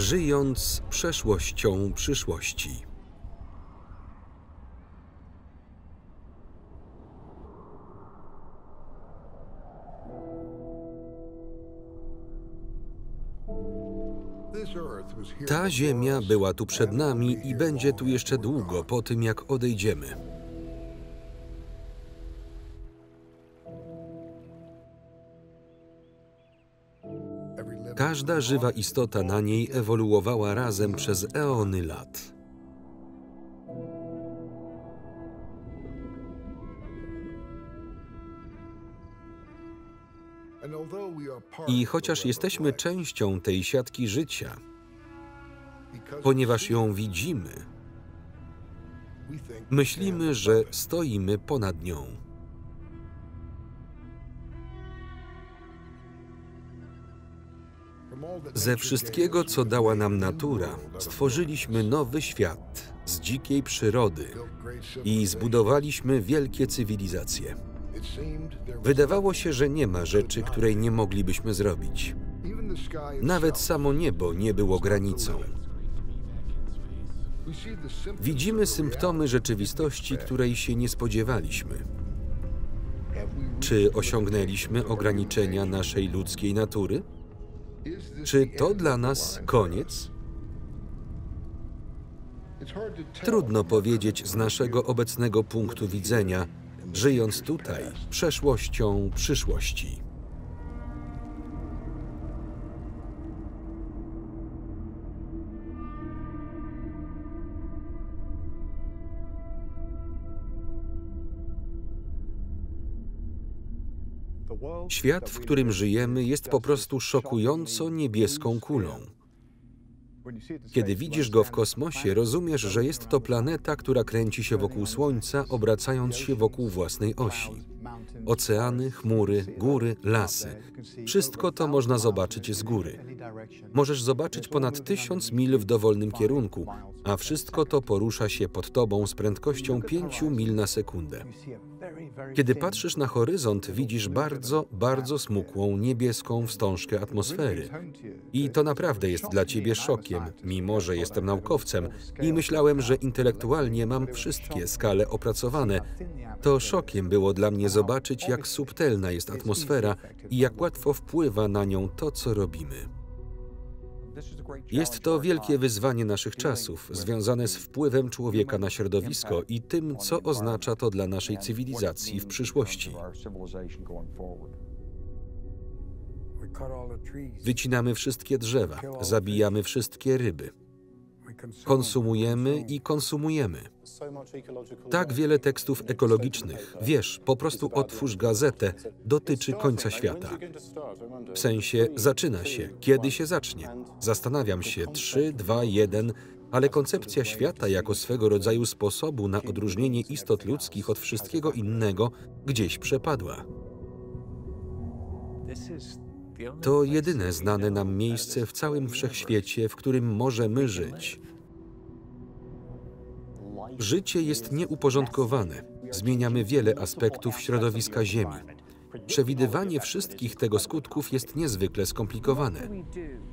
żyjąc przeszłością przyszłości. Ta ziemia była tu przed nami i będzie tu jeszcze długo po tym, jak odejdziemy. Każda żywa istota na niej ewoluowała razem przez eony lat. I chociaż jesteśmy częścią tej siatki życia, ponieważ ją widzimy, myślimy, że stoimy ponad nią. Ze wszystkiego, co dała nam natura, stworzyliśmy nowy świat z dzikiej przyrody i zbudowaliśmy wielkie cywilizacje. Wydawało się, że nie ma rzeczy, której nie moglibyśmy zrobić. Nawet samo niebo nie było granicą. Widzimy symptomy rzeczywistości, której się nie spodziewaliśmy. Czy osiągnęliśmy ograniczenia naszej ludzkiej natury? Czy to dla nas koniec? Trudno powiedzieć z naszego obecnego punktu widzenia, żyjąc tutaj przeszłością przyszłości. Świat, w którym żyjemy, jest po prostu szokująco niebieską kulą. Kiedy widzisz go w kosmosie, rozumiesz, że jest to planeta, która kręci się wokół Słońca, obracając się wokół własnej osi. Oceany, chmury, góry, lasy. Wszystko to można zobaczyć z góry. Możesz zobaczyć ponad 1000 mil w dowolnym kierunku, a wszystko to porusza się pod tobą z prędkością 5 mil na sekundę. Kiedy patrzysz na horyzont, widzisz bardzo, bardzo smukłą, niebieską wstążkę atmosfery. I to naprawdę jest dla ciebie szokiem, mimo że jestem naukowcem i myślałem, że intelektualnie mam wszystkie skale opracowane. To szokiem było dla mnie zobaczyć, jak subtelna jest atmosfera i jak łatwo wpływa na nią to, co robimy. Jest to wielkie wyzwanie naszych czasów, związane z wpływem człowieka na środowisko i tym, co oznacza to dla naszej cywilizacji w przyszłości. Wycinamy wszystkie drzewa, zabijamy wszystkie ryby. Konsumujemy i konsumujemy. Tak wiele tekstów ekologicznych. Wiesz, po prostu otwórz gazetę, dotyczy końca świata. W sensie zaczyna się. Kiedy się zacznie? Zastanawiam się, 3, 2, 1, ale koncepcja świata jako swego rodzaju sposobu na odróżnienie istot ludzkich od wszystkiego innego gdzieś przepadła. To jedyne znane nam miejsce w całym wszechświecie, w którym możemy żyć. Życie jest nieuporządkowane. Zmieniamy wiele aspektów środowiska Ziemi. Przewidywanie wszystkich tego skutków jest niezwykle skomplikowane.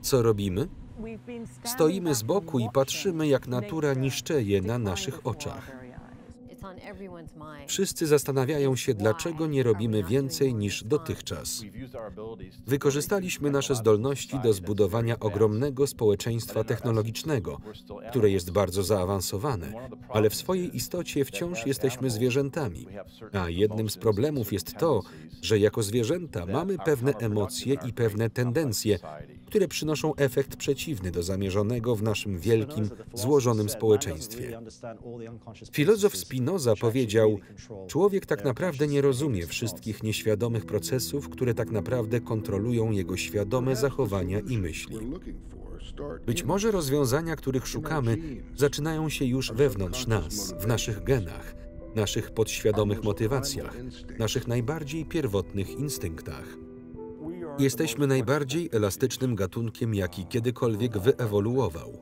Co robimy? Stoimy z boku i patrzymy, jak natura niszczeje na naszych oczach. Wszyscy zastanawiają się, dlaczego nie robimy więcej niż dotychczas. Wykorzystaliśmy nasze zdolności do zbudowania ogromnego społeczeństwa technologicznego, które jest bardzo zaawansowane, ale w swojej istocie wciąż jesteśmy zwierzętami. A jednym z problemów jest to, że jako zwierzęta mamy pewne emocje i pewne tendencje, które przynoszą efekt przeciwny do zamierzonego w naszym wielkim, złożonym społeczeństwie. Filozof Spinoza powiedział, człowiek tak naprawdę nie rozumie wszystkich nieświadomych procesów, które tak naprawdę kontrolują jego świadome zachowania i myśli. Być może rozwiązania, których szukamy, zaczynają się już wewnątrz nas, w naszych genach, naszych podświadomych motywacjach, naszych najbardziej pierwotnych instynktach. Jesteśmy najbardziej elastycznym gatunkiem, jaki kiedykolwiek wyewoluował.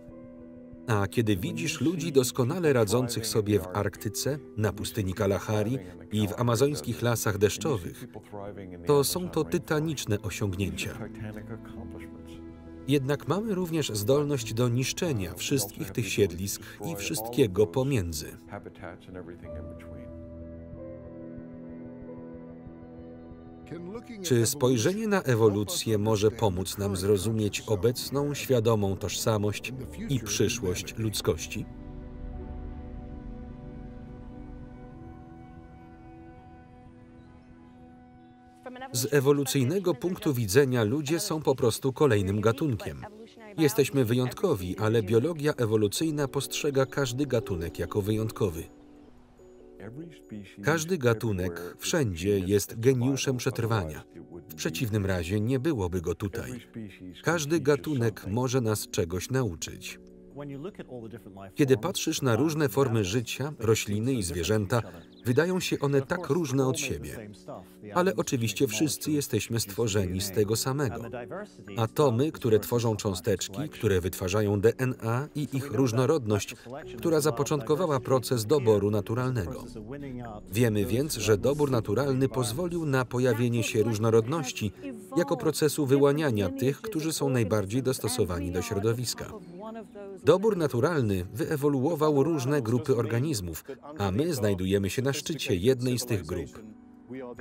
A kiedy widzisz ludzi doskonale radzących sobie w Arktyce, na pustyni Kalahari i w amazońskich lasach deszczowych, to są to tytaniczne osiągnięcia. Jednak mamy również zdolność do niszczenia wszystkich tych siedlisk i wszystkiego pomiędzy. Czy spojrzenie na ewolucję może pomóc nam zrozumieć obecną, świadomą tożsamość i przyszłość ludzkości? Z ewolucyjnego punktu widzenia ludzie są po prostu kolejnym gatunkiem. Jesteśmy wyjątkowi, ale biologia ewolucyjna postrzega każdy gatunek jako wyjątkowy. Każdy gatunek wszędzie jest geniuszem przetrwania. W przeciwnym razie nie byłoby go tutaj. Każdy gatunek może nas czegoś nauczyć. Kiedy patrzysz na różne formy życia, rośliny i zwierzęta, wydają się one tak różne od siebie. Ale oczywiście wszyscy jesteśmy stworzeni z tego samego. Atomy, które tworzą cząsteczki, które wytwarzają DNA i ich różnorodność, która zapoczątkowała proces doboru naturalnego. Wiemy więc, że dobór naturalny pozwolił na pojawienie się różnorodności jako procesu wyłaniania tych, którzy są najbardziej dostosowani do środowiska. Dobór naturalny wyewoluował różne grupy organizmów, a my znajdujemy się na szczycie jednej z tych grup.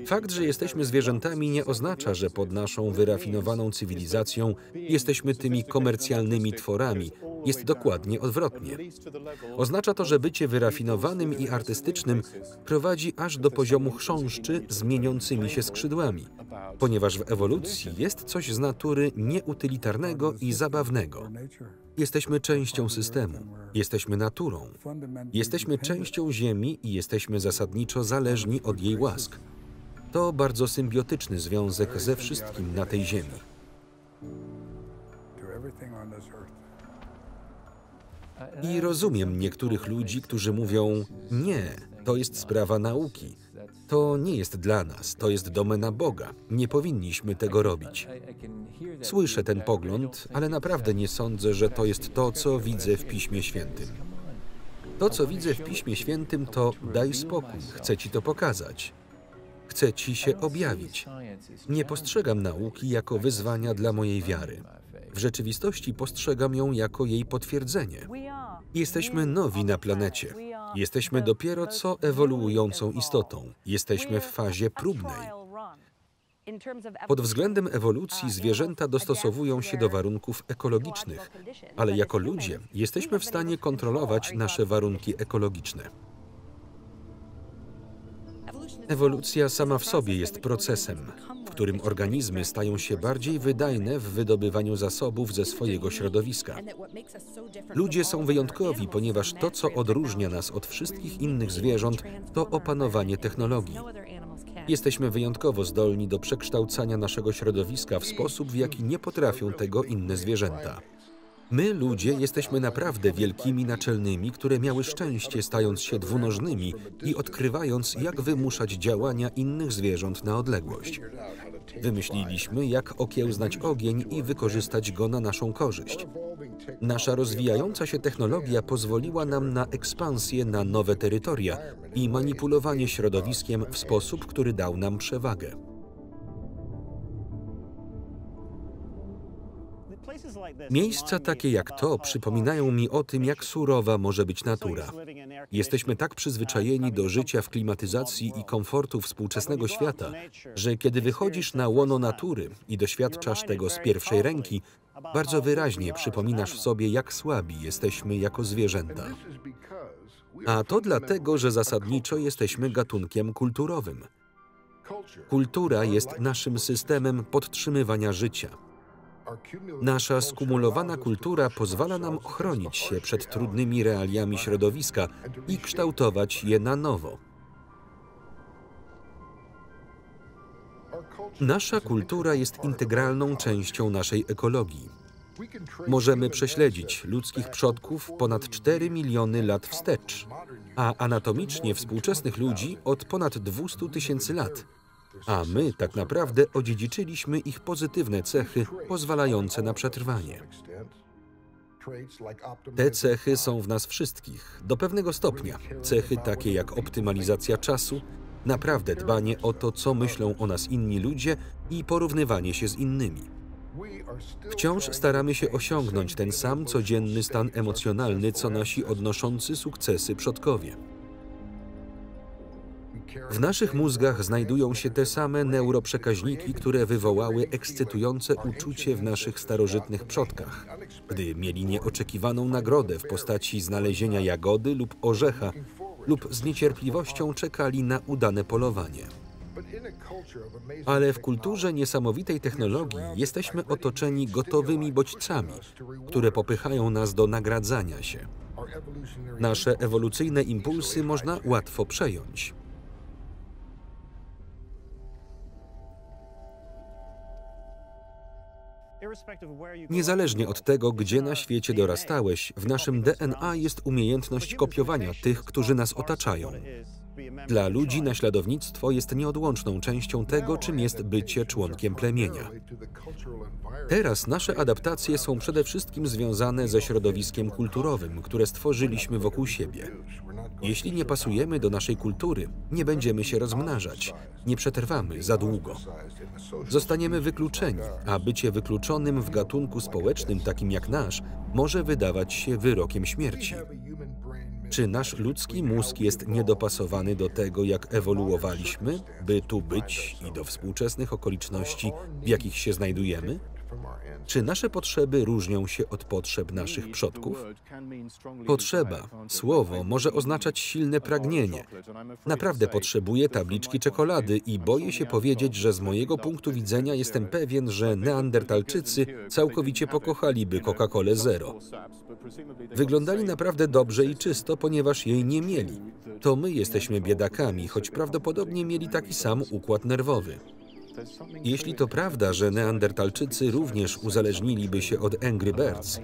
Fakt, że jesteśmy zwierzętami, nie oznacza, że pod naszą wyrafinowaną cywilizacją jesteśmy tymi komercjalnymi tworami. Jest dokładnie odwrotnie. Oznacza to, że bycie wyrafinowanym i artystycznym prowadzi aż do poziomu chrząszczy z mieniącymi się skrzydłami, ponieważ w ewolucji jest coś z natury nieutylitarnego i zabawnego. Jesteśmy częścią systemu, jesteśmy naturą, jesteśmy częścią Ziemi i jesteśmy zasadniczo zależni od jej łask. To bardzo symbiotyczny związek ze wszystkim na tej Ziemi. I rozumiem niektórych ludzi, którzy mówią: nie, to jest sprawa nauki. To nie jest dla nas, to jest domena Boga. Nie powinniśmy tego robić. Słyszę ten pogląd, ale naprawdę nie sądzę, że to jest to, co widzę w Piśmie Świętym. To, co widzę w Piśmie Świętym, to daj spokój, chcę ci to pokazać. Chcę ci się objawić. Nie postrzegam nauki jako wyzwania dla mojej wiary. W rzeczywistości postrzegam ją jako jej potwierdzenie. Jesteśmy nowi na planecie. Jesteśmy dopiero co ewoluującą istotą. Jesteśmy w fazie próbnej. Pod względem ewolucji zwierzęta dostosowują się do warunków ekologicznych, ale jako ludzie jesteśmy w stanie kontrolować nasze warunki ekologiczne. Ewolucja sama w sobie jest procesem, w którym organizmy stają się bardziej wydajne w wydobywaniu zasobów ze swojego środowiska. Ludzie są wyjątkowi, ponieważ to, co odróżnia nas od wszystkich innych zwierząt, to opanowanie technologii. Jesteśmy wyjątkowo zdolni do przekształcania naszego środowiska w sposób, w jaki nie potrafią tego inne zwierzęta. My, ludzie, jesteśmy naprawdę wielkimi naczelnymi, które miały szczęście, stając się dwunożnymi i odkrywając, jak wymuszać działania innych zwierząt na odległość. Wymyśliliśmy, jak okiełznać ogień i wykorzystać go na naszą korzyść. Nasza rozwijająca się technologia pozwoliła nam na ekspansję na nowe terytoria i manipulowanie środowiskiem w sposób, który dał nam przewagę. Miejsca takie jak to przypominają mi o tym, jak surowa może być natura. Jesteśmy tak przyzwyczajeni do życia w klimatyzacji i komfortu współczesnego świata, że kiedy wychodzisz na łono natury i doświadczasz tego z pierwszej ręki, bardzo wyraźnie przypominasz sobie, jak słabi jesteśmy jako zwierzęta. A to dlatego, że zasadniczo jesteśmy gatunkiem kulturowym. Kultura jest naszym systemem podtrzymywania życia. Nasza skumulowana kultura pozwala nam ochronić się przed trudnymi realiami środowiska i kształtować je na nowo. Nasza kultura jest integralną częścią naszej ekologii. Możemy prześledzić ludzkich przodków ponad 4 miliony lat wstecz, a anatomicznie współczesnych ludzi od ponad 200 000 lat. A my tak naprawdę odziedziczyliśmy ich pozytywne cechy pozwalające na przetrwanie. Te cechy są w nas wszystkich, do pewnego stopnia. Cechy takie jak optymalizacja czasu, naprawdę dbanie o to, co myślą o nas inni ludzie i porównywanie się z innymi. Wciąż staramy się osiągnąć ten sam codzienny stan emocjonalny, co nasi odnoszący sukcesy przodkowie. W naszych mózgach znajdują się te same neuroprzekaźniki, które wywołały ekscytujące uczucie w naszych starożytnych przodkach, gdy mieli nieoczekiwaną nagrodę w postaci znalezienia jagody lub orzecha, lub z niecierpliwością czekali na udane polowanie. Ale w kulturze niesamowitej technologii jesteśmy otoczeni gotowymi bodźcami, które popychają nas do nagradzania się. Nasze ewolucyjne impulsy można łatwo przejąć. Niezależnie od tego, gdzie na świecie dorastałeś, w naszym DNA jest umiejętność kopiowania tych, którzy nas otaczają. Dla ludzi naśladownictwo jest nieodłączną częścią tego, czym jest bycie członkiem plemienia. Teraz nasze adaptacje są przede wszystkim związane ze środowiskiem kulturowym, które stworzyliśmy wokół siebie. Jeśli nie pasujemy do naszej kultury, nie będziemy się rozmnażać, nie przetrwamy za długo. Zostaniemy wykluczeni, a bycie wykluczonym w gatunku społecznym takim jak nasz może wydawać się wyrokiem śmierci. Czy nasz ludzki mózg jest niedopasowany do tego, jak ewoluowaliśmy, by tu być i do współczesnych okoliczności, w jakich się znajdujemy? Czy nasze potrzeby różnią się od potrzeb naszych przodków? Potrzeba, słowo, może oznaczać silne pragnienie. Naprawdę potrzebuję tabliczki czekolady i boję się powiedzieć, że z mojego punktu widzenia jestem pewien, że Neandertalczycy całkowicie pokochaliby Coca-Colę Zero. Wyglądali naprawdę dobrze i czysto, ponieważ jej nie mieli. To my jesteśmy biedakami, choć prawdopodobnie mieli taki sam układ nerwowy. Jeśli to prawda, że Neandertalczycy również uzależniliby się od Angry Birds,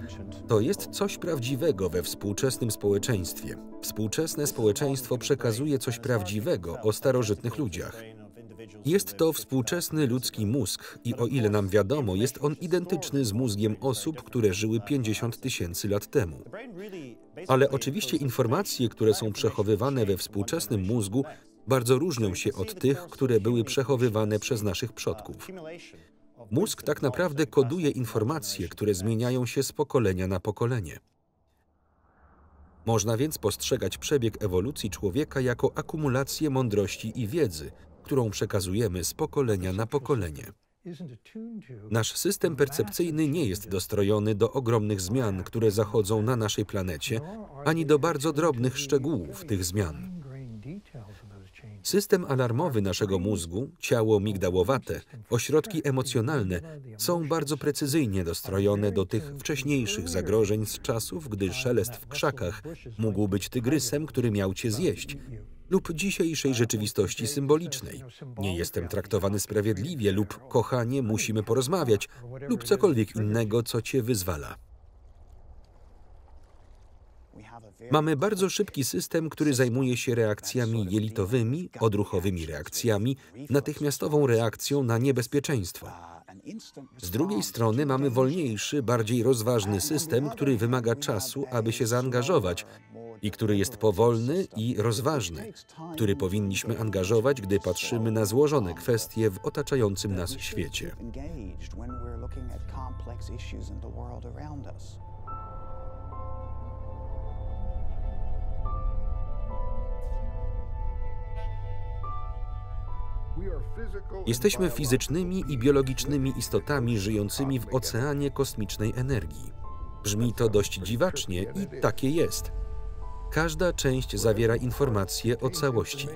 to jest coś prawdziwego we współczesnym społeczeństwie. Współczesne społeczeństwo przekazuje coś prawdziwego o starożytnych ludziach. Jest to współczesny ludzki mózg i o ile nam wiadomo, jest on identyczny z mózgiem osób, które żyły 50 000 lat temu. Ale oczywiście informacje, które są przechowywane we współczesnym mózgu, bardzo różnią się od tych, które były przechowywane przez naszych przodków. Mózg tak naprawdę koduje informacje, które zmieniają się z pokolenia na pokolenie. Można więc postrzegać przebieg ewolucji człowieka jako akumulację mądrości i wiedzy, którą przekazujemy z pokolenia na pokolenie. Nasz system percepcyjny nie jest dostrojony do ogromnych zmian, które zachodzą na naszej planecie, ani do bardzo drobnych szczegółów tych zmian. System alarmowy naszego mózgu, ciało migdałowate, ośrodki emocjonalne są bardzo precyzyjnie dostrojone do tych wcześniejszych zagrożeń z czasów, gdy szelest w krzakach mógł być tygrysem, który miał cię zjeść, lub dzisiejszej rzeczywistości symbolicznej. Nie jestem traktowany sprawiedliwie lub kochanie, musimy porozmawiać, lub cokolwiek innego, co cię wyzwala. Mamy bardzo szybki system, który zajmuje się reakcjami jelitowymi, odruchowymi reakcjami, natychmiastową reakcją na niebezpieczeństwo. Z drugiej strony mamy wolniejszy, bardziej rozważny system, który wymaga czasu, aby się zaangażować i który jest powolny i rozważny, który powinniśmy angażować, gdy patrzymy na złożone kwestie w otaczającym nas świecie. Jesteśmy fizycznymi i biologicznymi istotami żyjącymi w oceanie kosmicznej energii. Brzmi to dość dziwacznie i takie jest. Każda część zawiera informacje o całości.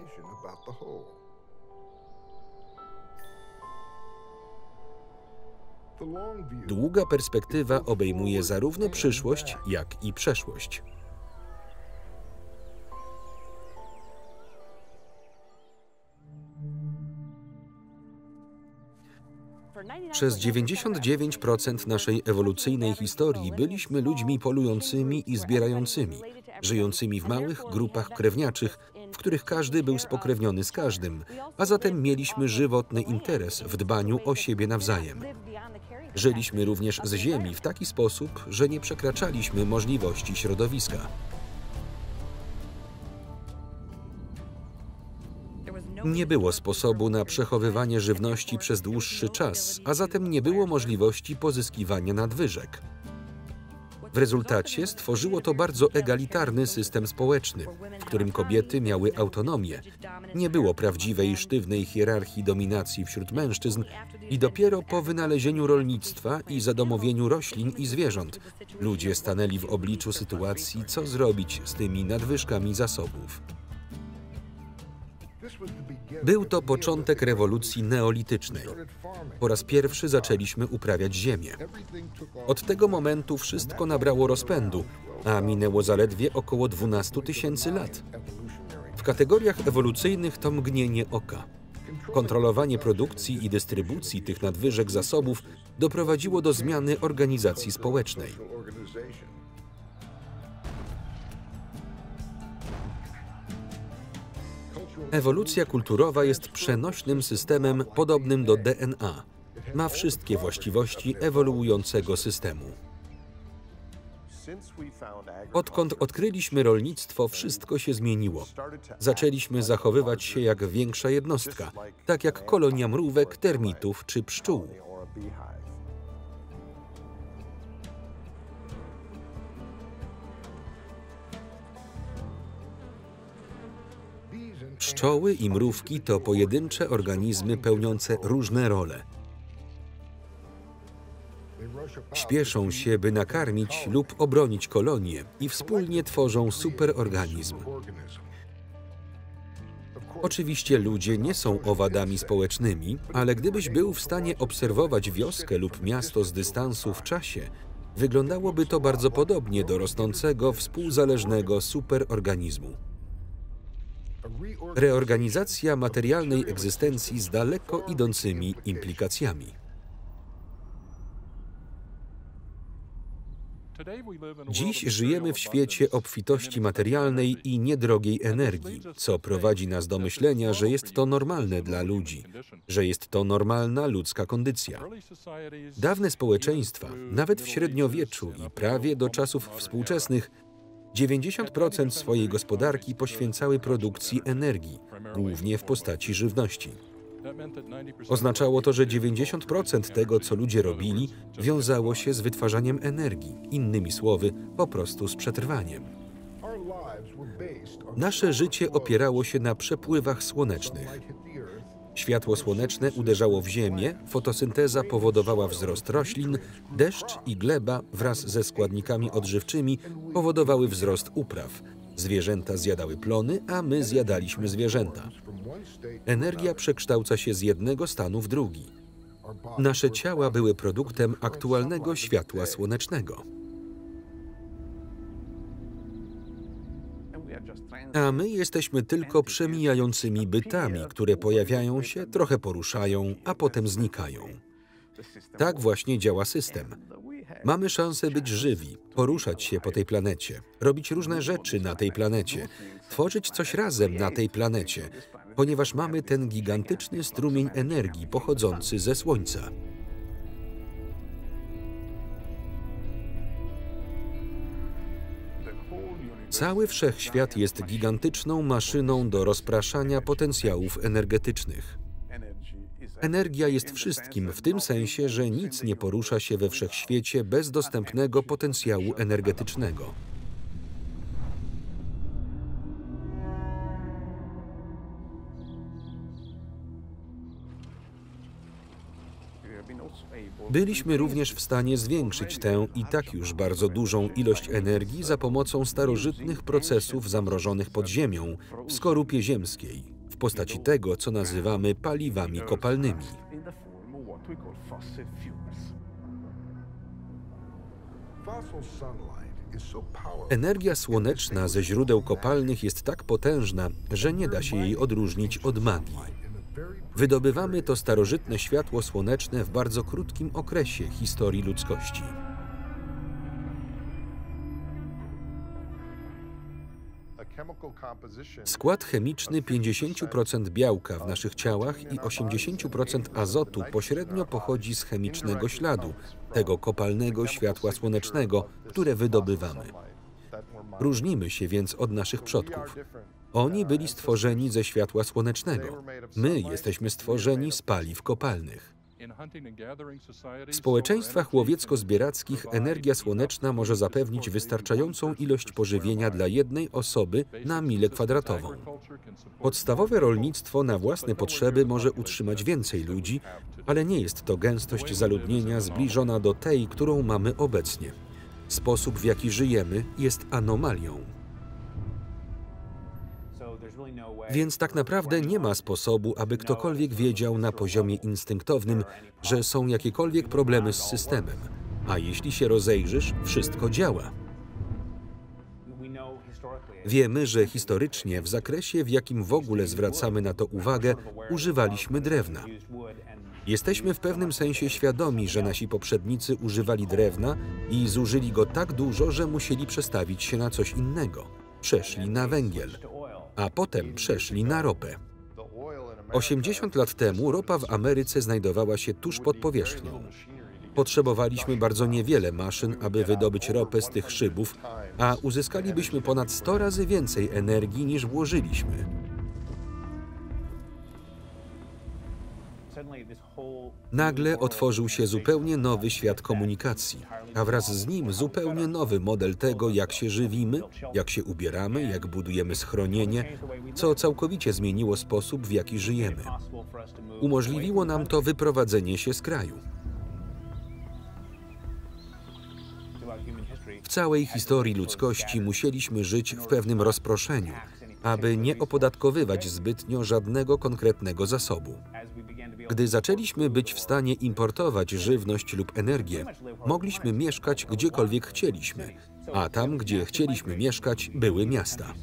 Długa perspektywa obejmuje zarówno przyszłość, jak i przeszłość. Przez 99% naszej ewolucyjnej historii byliśmy ludźmi polującymi i zbierającymi, żyjącymi w małych grupach krewniaczych, w których każdy był spokrewniony z każdym, a zatem mieliśmy żywotny interes w dbaniu o siebie nawzajem. Żyliśmy również z ziemi w taki sposób, że nie przekraczaliśmy możliwości środowiska. Nie było sposobu na przechowywanie żywności przez dłuższy czas, a zatem nie było możliwości pozyskiwania nadwyżek. W rezultacie stworzyło to bardzo egalitarny system społeczny, w którym kobiety miały autonomię. Nie było prawdziwej, sztywnej hierarchii dominacji wśród mężczyzn i dopiero po wynalezieniu rolnictwa i zadomowieniu roślin i zwierząt ludzie stanęli w obliczu sytuacji, co zrobić z tymi nadwyżkami zasobów. Był to początek rewolucji neolitycznej. Po raz pierwszy zaczęliśmy uprawiać ziemię. Od tego momentu wszystko nabrało rozpędu, a minęło zaledwie około 12 000 lat. W kategoriach ewolucyjnych to mgnienie oka. Kontrolowanie produkcji i dystrybucji tych nadwyżek zasobów doprowadziło do zmiany organizacji społecznej. Ewolucja kulturowa jest przenośnym systemem podobnym do DNA. Ma wszystkie właściwości ewoluującego systemu. Odkąd odkryliśmy rolnictwo, wszystko się zmieniło. Zaczęliśmy zachowywać się jak większa jednostka, tak jak kolonia mrówek, termitów czy pszczół. Pszczoły i mrówki to pojedyncze organizmy pełniące różne role. Śpieszą się, by nakarmić lub obronić kolonię i wspólnie tworzą superorganizm. Oczywiście ludzie nie są owadami społecznymi, ale gdybyś był w stanie obserwować wioskę lub miasto z dystansu w czasie, wyglądałoby to bardzo podobnie do rosnącego, współzależnego superorganizmu. Reorganizacja materialnej egzystencji z daleko idącymi implikacjami. Dziś żyjemy w świecie obfitości materialnej i niedrogiej energii, co prowadzi nas do myślenia, że jest to normalne dla ludzi, że jest to normalna ludzka kondycja. Dawne społeczeństwa, nawet w średniowieczu i prawie do czasów współczesnych, 90% swojej gospodarki poświęcały produkcji energii, głównie w postaci żywności. Oznaczało to, że 90% tego, co ludzie robili, wiązało się z wytwarzaniem energii, innymi słowy, po prostu z przetrwaniem. Nasze życie opierało się na przepływach słonecznych. Światło słoneczne uderzało w ziemię, fotosynteza powodowała wzrost roślin, deszcz i gleba wraz ze składnikami odżywczymi powodowały wzrost upraw. Zwierzęta zjadały plony, a my zjadaliśmy zwierzęta. Energia przekształca się z jednego stanu w drugi. Nasze ciała były produktem aktualnego światła słonecznego. A my jesteśmy tylko przemijającymi bytami, które pojawiają się, trochę poruszają, a potem znikają. Tak właśnie działa system. Mamy szansę być żywi, poruszać się po tej planecie, robić różne rzeczy na tej planecie, tworzyć coś razem na tej planecie, ponieważ mamy ten gigantyczny strumień energii pochodzący ze Słońca. Cały wszechświat jest gigantyczną maszyną do rozpraszania potencjałów energetycznych. Energia jest wszystkim w tym sensie, że nic nie porusza się we wszechświecie bez dostępnego potencjału energetycznego. Byliśmy również w stanie zwiększyć tę i tak już bardzo dużą ilość energii za pomocą starożytnych procesów zamrożonych pod ziemią w skorupie ziemskiej, w postaci tego, co nazywamy paliwami kopalnymi. Energia słoneczna ze źródeł kopalnych jest tak potężna, że nie da się jej odróżnić od magii. Wydobywamy to starożytne światło słoneczne w bardzo krótkim okresie historii ludzkości. Skład chemiczny 50% białka w naszych ciałach i 80% azotu pośrednio pochodzi z chemicznego śladu, tego kopalnego światła słonecznego, które wydobywamy. Różnimy się więc od naszych przodków. Oni byli stworzeni ze światła słonecznego. My jesteśmy stworzeni z paliw kopalnych. W społeczeństwach łowiecko-zbierackich energia słoneczna może zapewnić wystarczającą ilość pożywienia dla jednej osoby na milę kwadratową. Podstawowe rolnictwo na własne potrzeby może utrzymać więcej ludzi, ale nie jest to gęstość zaludnienia zbliżona do tej, którą mamy obecnie. Sposób, w jaki żyjemy, jest anomalią. Więc tak naprawdę nie ma sposobu, aby ktokolwiek wiedział na poziomie instynktownym, że są jakiekolwiek problemy z systemem. A jeśli się rozejrzysz, wszystko działa. Wiemy, że historycznie, w zakresie, w jakim w ogóle zwracamy na to uwagę, używaliśmy drewna. Jesteśmy w pewnym sensie świadomi, że nasi poprzednicy używali drewna i zużyli go tak dużo, że musieli przestawić się na coś innego. Przeszli na węgiel, a potem przeszli na ropę. 80 lat temu ropa w Ameryce znajdowała się tuż pod powierzchnią. Potrzebowaliśmy bardzo niewiele maszyn, aby wydobyć ropę z tych szybów, a uzyskalibyśmy ponad 100 razy więcej energii, niż włożyliśmy. Nagle otworzył się zupełnie nowy świat komunikacji, a wraz z nim zupełnie nowy model tego, jak się żywimy, jak się ubieramy, jak budujemy schronienie, co całkowicie zmieniło sposób, w jaki żyjemy. Umożliwiło nam to wyprowadzenie się z kraju. W całej historii ludzkości musieliśmy żyć w pewnym rozproszeniu, aby nie opodatkowywać zbytnio żadnego konkretnego zasobu. Gdy zaczęliśmy być w stanie importować żywność lub energię, mogliśmy mieszkać gdziekolwiek chcieliśmy, a tam, gdzie chcieliśmy mieszkać, były miasta.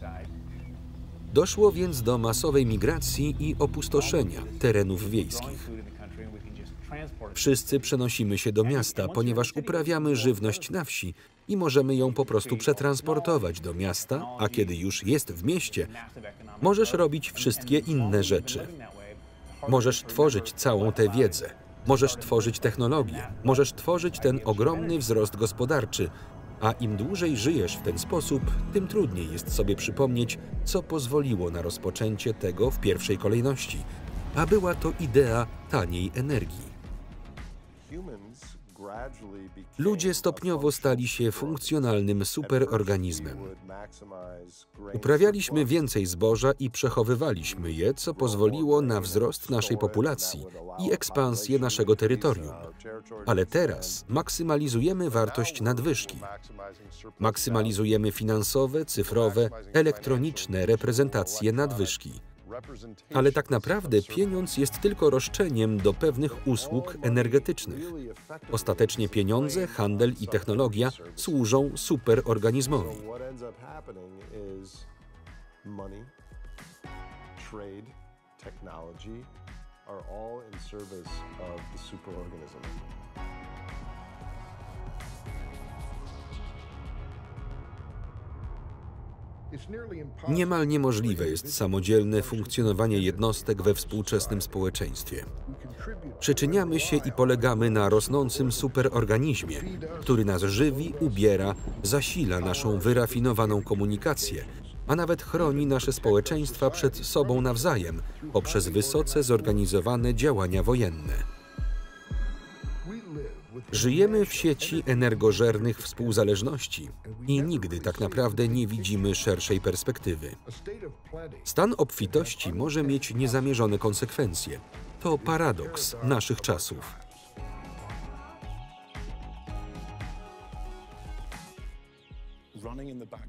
Doszło więc do masowej migracji i opustoszenia terenów wiejskich. Wszyscy przenosimy się do miasta, ponieważ uprawiamy żywność na wsi i możemy ją po prostu przetransportować do miasta, a kiedy już jest w mieście, możesz robić wszystkie inne rzeczy. Możesz tworzyć całą tę wiedzę, możesz tworzyć technologię, możesz tworzyć ten ogromny wzrost gospodarczy, a im dłużej żyjesz w ten sposób, tym trudniej jest sobie przypomnieć, co pozwoliło na rozpoczęcie tego w pierwszej kolejności, a była to idea taniej energii. Ludzie stopniowo stali się funkcjonalnym superorganizmem. Uprawialiśmy więcej zboża i przechowywaliśmy je, co pozwoliło na wzrost naszej populacji i ekspansję naszego terytorium. Ale teraz maksymalizujemy wartość nadwyżki. Maksymalizujemy finansowe, cyfrowe, elektroniczne reprezentacje nadwyżki. Ale tak naprawdę pieniądz jest tylko roszczeniem do pewnych usług energetycznych. Ostatecznie pieniądze, handel i technologia służą superorganizmowi. Niemal niemożliwe jest samodzielne funkcjonowanie jednostek we współczesnym społeczeństwie. Przyczyniamy się i polegamy na rosnącym superorganizmie, który nas żywi, ubiera, zasila naszą wyrafinowaną komunikację, a nawet chroni nasze społeczeństwa przed sobą nawzajem poprzez wysoce zorganizowane działania wojenne. Żyjemy w sieci energożernych współzależności i nigdy tak naprawdę nie widzimy szerszej perspektywy. Stan obfitości może mieć niezamierzone konsekwencje. To paradoks naszych czasów.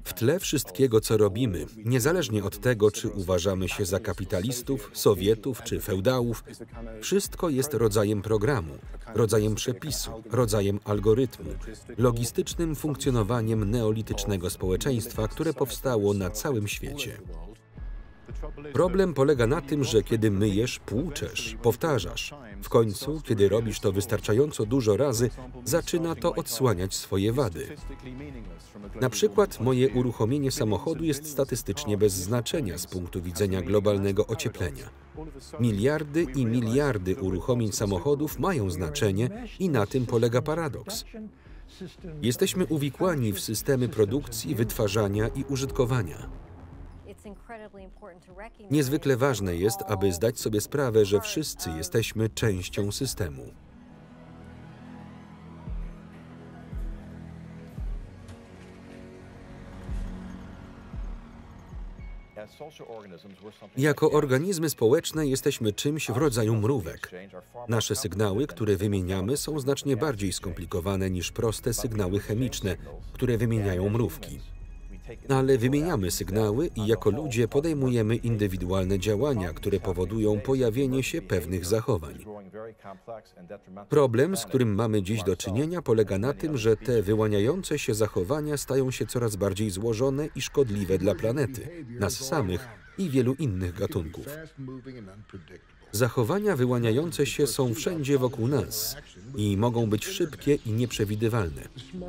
W tle wszystkiego, co robimy, niezależnie od tego, czy uważamy się za kapitalistów, Sowietów czy feudałów, wszystko jest rodzajem programu, rodzajem przepisu, rodzajem algorytmu, logistycznym funkcjonowaniem neolitycznego społeczeństwa, które powstało na całym świecie. Problem polega na tym, że kiedy myjesz, płuczesz, powtarzasz. W końcu, kiedy robisz to wystarczająco dużo razy, zaczyna to odsłaniać swoje wady. Na przykład moje uruchomienie samochodu jest statystycznie bez znaczenia z punktu widzenia globalnego ocieplenia. Miliardy i miliardy uruchomień samochodów mają znaczenie i na tym polega paradoks. Jesteśmy uwikłani w systemy produkcji, wytwarzania i użytkowania. Niezwykle ważne jest, aby zdać sobie sprawę, że wszyscy jesteśmy częścią systemu. Jako organizmy społeczne jesteśmy czymś w rodzaju mrówek. Nasze sygnały, które wymieniamy, są znacznie bardziej skomplikowane niż proste sygnały chemiczne, które wymieniają mrówki. Ale wymieniamy sygnały i jako ludzie podejmujemy indywidualne działania, które powodują pojawienie się pewnych zachowań. Problem, z którym mamy dziś do czynienia, polega na tym, że te wyłaniające się zachowania stają się coraz bardziej złożone i szkodliwe dla planety, nas samych i wielu innych gatunków. Zachowania wyłaniające się są wszędzie wokół nas i mogą być szybkie i nieprzewidywalne.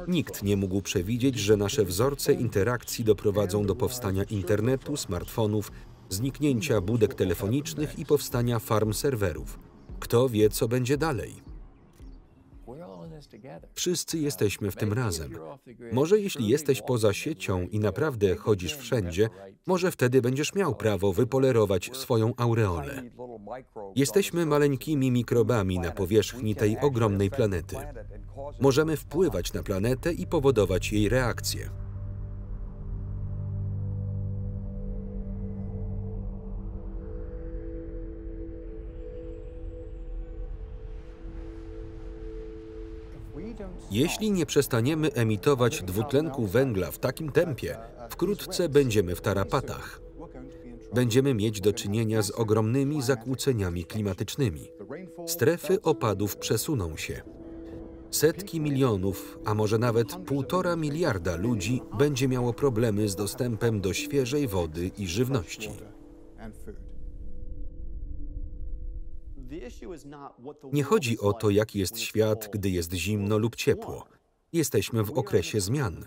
Nikt nie mógł przewidzieć, że nasze wzorce interakcji doprowadzą do powstania internetu, smartfonów, zniknięcia budek telefonicznych i powstania farm serwerów. Kto wie, co będzie dalej? Wszyscy jesteśmy w tym razem. Może jeśli jesteś poza siecią i naprawdę chodzisz wszędzie, może wtedy będziesz miał prawo wypolerować swoją aureolę. Jesteśmy maleńkimi mikrobami na powierzchni tej ogromnej planety. Możemy wpływać na planetę i powodować jej reakcje. Jeśli nie przestaniemy emitować dwutlenku węgla w takim tempie, wkrótce będziemy w tarapatach. Będziemy mieć do czynienia z ogromnymi zakłóceniami klimatycznymi. Strefy opadów przesuną się. Setki milionów, a może nawet 1,5 miliarda ludzi będzie miało problemy z dostępem do świeżej wody i żywności. Nie chodzi o to, jaki jest świat, gdy jest zimno lub ciepło. Jesteśmy w okresie zmian.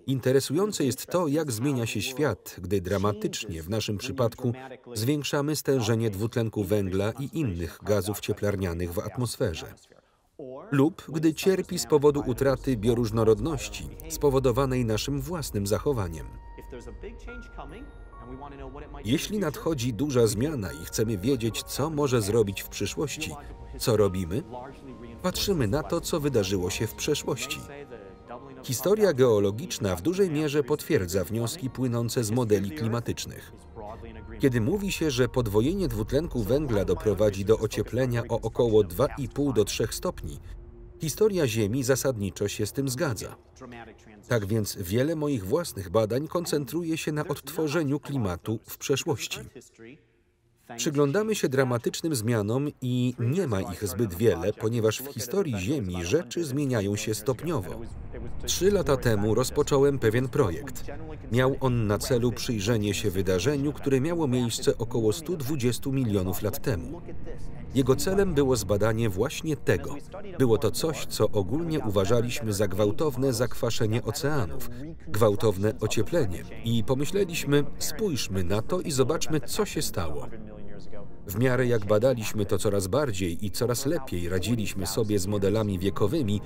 Interesujące jest to, jak zmienia się świat, gdy dramatycznie, w naszym przypadku, zwiększamy stężenie dwutlenku węgla i innych gazów cieplarnianych w atmosferze. Lub gdy cierpi z powodu utraty bioróżnorodności, spowodowanej naszym własnym zachowaniem. Jeśli nadchodzi duża zmiana i chcemy wiedzieć, co może zrobić w przyszłości, co robimy? Patrzymy na to, co wydarzyło się w przeszłości. Historia geologiczna w dużej mierze potwierdza wnioski płynące z modeli klimatycznych. Kiedy mówi się, że podwojenie dwutlenku węgla doprowadzi do ocieplenia o około 2,5 do 3 stopni, historia Ziemi zasadniczo się z tym zgadza. Tak więc wiele moich własnych badań koncentruje się na odtworzeniu klimatu w przeszłości. Przyglądamy się dramatycznym zmianom i nie ma ich zbyt wiele, ponieważ w historii Ziemi rzeczy zmieniają się stopniowo. 3 lata temu rozpocząłem pewien projekt. Miał on na celu przyjrzenie się wydarzeniu, które miało miejsce około 120 milionów lat temu. Jego celem było zbadanie właśnie tego. Było to coś, co ogólnie uważaliśmy za gwałtowne zakwaszenie oceanów, gwałtowne ocieplenie. I pomyśleliśmy, spójrzmy na to i zobaczmy, co się stało. W miarę jak badaliśmy to coraz bardziej i coraz lepiej radziliśmy sobie z modelami wiekowymi,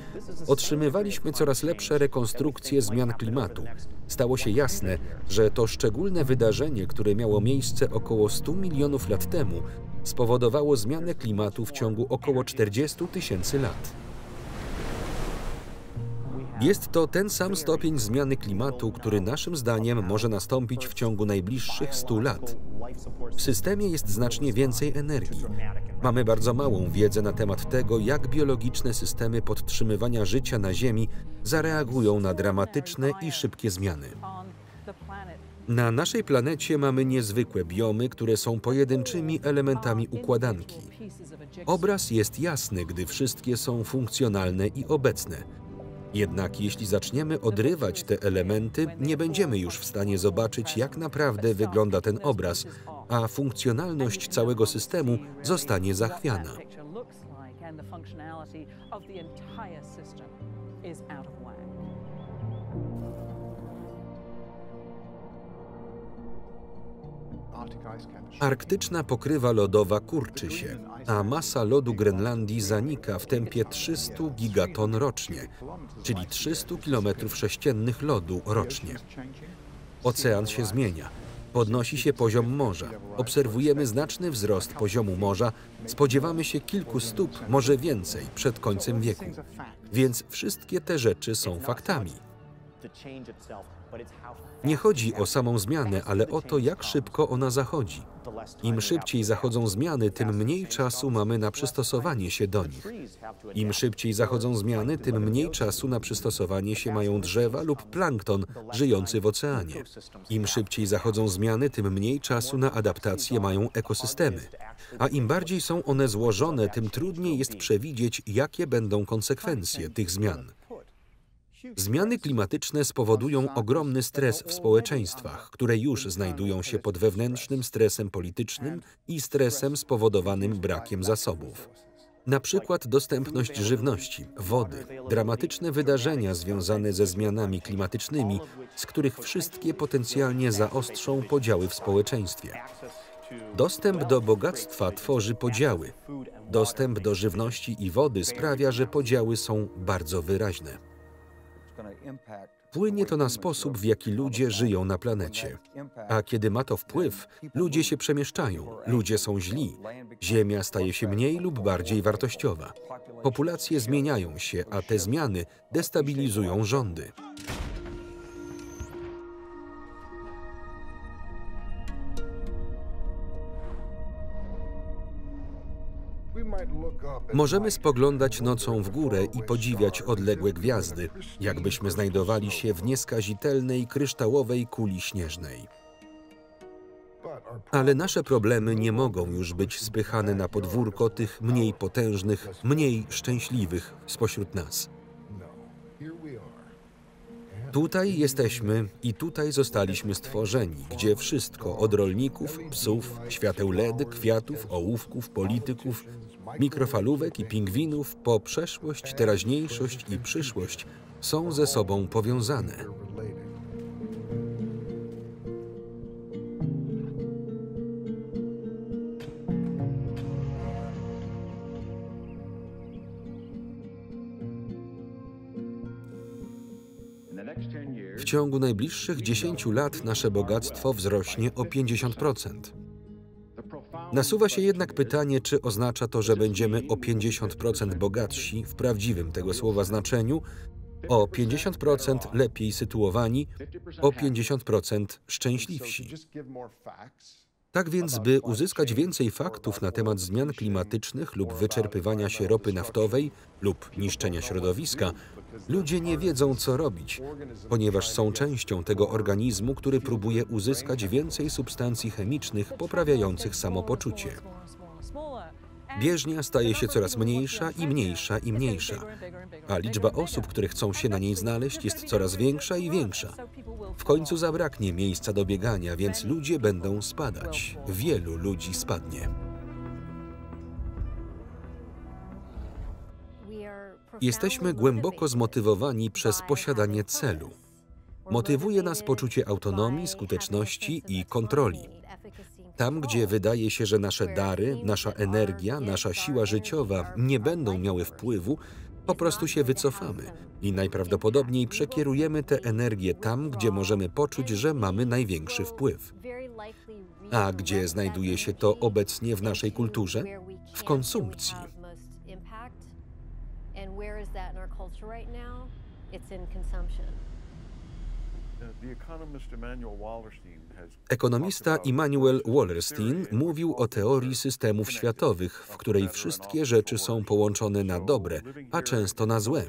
otrzymywaliśmy coraz lepsze rekonstrukcje zmian klimatu. Stało się jasne, że to szczególne wydarzenie, które miało miejsce około 100 milionów lat temu, spowodowało zmianę klimatu w ciągu około 40 000 lat. Jest to ten sam stopień zmiany klimatu, który naszym zdaniem może nastąpić w ciągu najbliższych 100 lat. W systemie jest znacznie więcej energii. Mamy bardzo małą wiedzę na temat tego, jak biologiczne systemy podtrzymywania życia na Ziemi zareagują na dramatyczne i szybkie zmiany. Na naszej planecie mamy niezwykłe biomy, które są pojedynczymi elementami układanki. Obraz jest jasny, gdy wszystkie są funkcjonalne i obecne. Jednak jeśli zaczniemy odrywać te elementy, nie będziemy już w stanie zobaczyć, jak naprawdę wygląda ten obraz, a funkcjonalność całego systemu zostanie zachwiana. Arktyczna pokrywa lodowa kurczy się, a masa lodu Grenlandii zanika w tempie 300 gigaton rocznie, czyli 300 km3 lodu rocznie. Ocean się zmienia. Podnosi się poziom morza. Obserwujemy znaczny wzrost poziomu morza. Spodziewamy się kilku stóp, może więcej, przed końcem wieku. Więc wszystkie te rzeczy są faktami. Nie chodzi o samą zmianę, ale o to, jak szybko ona zachodzi. Im szybciej zachodzą zmiany, tym mniej czasu mamy na przystosowanie się do nich. Im szybciej zachodzą zmiany, tym mniej czasu na przystosowanie się mają drzewa lub plankton żyjący w oceanie. Im szybciej zachodzą zmiany, tym mniej czasu na adaptację mają ekosystemy. A im bardziej są one złożone, tym trudniej jest przewidzieć, jakie będą konsekwencje tych zmian. Zmiany klimatyczne spowodują ogromny stres w społeczeństwach, które już znajdują się pod wewnętrznym stresem politycznym i stresem spowodowanym brakiem zasobów. Na przykład dostępność żywności, wody, dramatyczne wydarzenia związane ze zmianami klimatycznymi, z których wszystkie potencjalnie zaostrzą podziały w społeczeństwie. Dostęp do bogactwa tworzy podziały. Dostęp do żywności i wody sprawia, że podziały są bardzo wyraźne. Wpłynie to na sposób, w jaki ludzie żyją na planecie. A kiedy ma to wpływ, ludzie się przemieszczają, ludzie są źli. Ziemia staje się mniej lub bardziej wartościowa. Populacje zmieniają się, a te zmiany destabilizują rządy. Możemy spoglądać nocą w górę i podziwiać odległe gwiazdy, jakbyśmy znajdowali się w nieskazitelnej, kryształowej kuli śnieżnej. Ale nasze problemy nie mogą już być spychane na podwórko tych mniej potężnych, mniej szczęśliwych spośród nas. Tutaj jesteśmy i tutaj zostaliśmy stworzeni, gdzie wszystko od rolników, psów, świateł LED, kwiatów, ołówków, polityków, mikrofalówek i pingwinów po przeszłość, teraźniejszość i przyszłość są ze sobą powiązane. W ciągu najbliższych 10 lat nasze bogactwo wzrośnie o 50%. Nasuwa się jednak pytanie, czy oznacza to, że będziemy o 50% bogatsi w prawdziwym tego słowa znaczeniu, o 50% lepiej sytuowani, o 50% szczęśliwsi. Tak więc, by uzyskać więcej faktów na temat zmian klimatycznych lub wyczerpywania się ropy naftowej lub niszczenia środowiska, ludzie nie wiedzą, co robić, ponieważ są częścią tego organizmu, który próbuje uzyskać więcej substancji chemicznych poprawiających samopoczucie. Bieżnia staje się coraz mniejsza i mniejsza i mniejsza, a liczba osób, które chcą się na niej znaleźć, jest coraz większa i większa. W końcu zabraknie miejsca do biegania, więc ludzie będą spadać. Wielu ludzi spadnie. Jesteśmy głęboko zmotywowani przez posiadanie celu. Motywuje nas poczucie autonomii, skuteczności i kontroli. Tam, gdzie wydaje się, że nasze dary, nasza energia, nasza siła życiowa nie będą miały wpływu, po prostu się wycofamy i najprawdopodobniej przekierujemy tę energię tam, gdzie możemy poczuć, że mamy największy wpływ. A gdzie znajduje się to obecnie w naszej kulturze? W konsumpcji. Ekonomista Immanuel Wallerstein mówił o teorii systemów światowych, w której wszystkie rzeczy są połączone na dobre, a często na złe.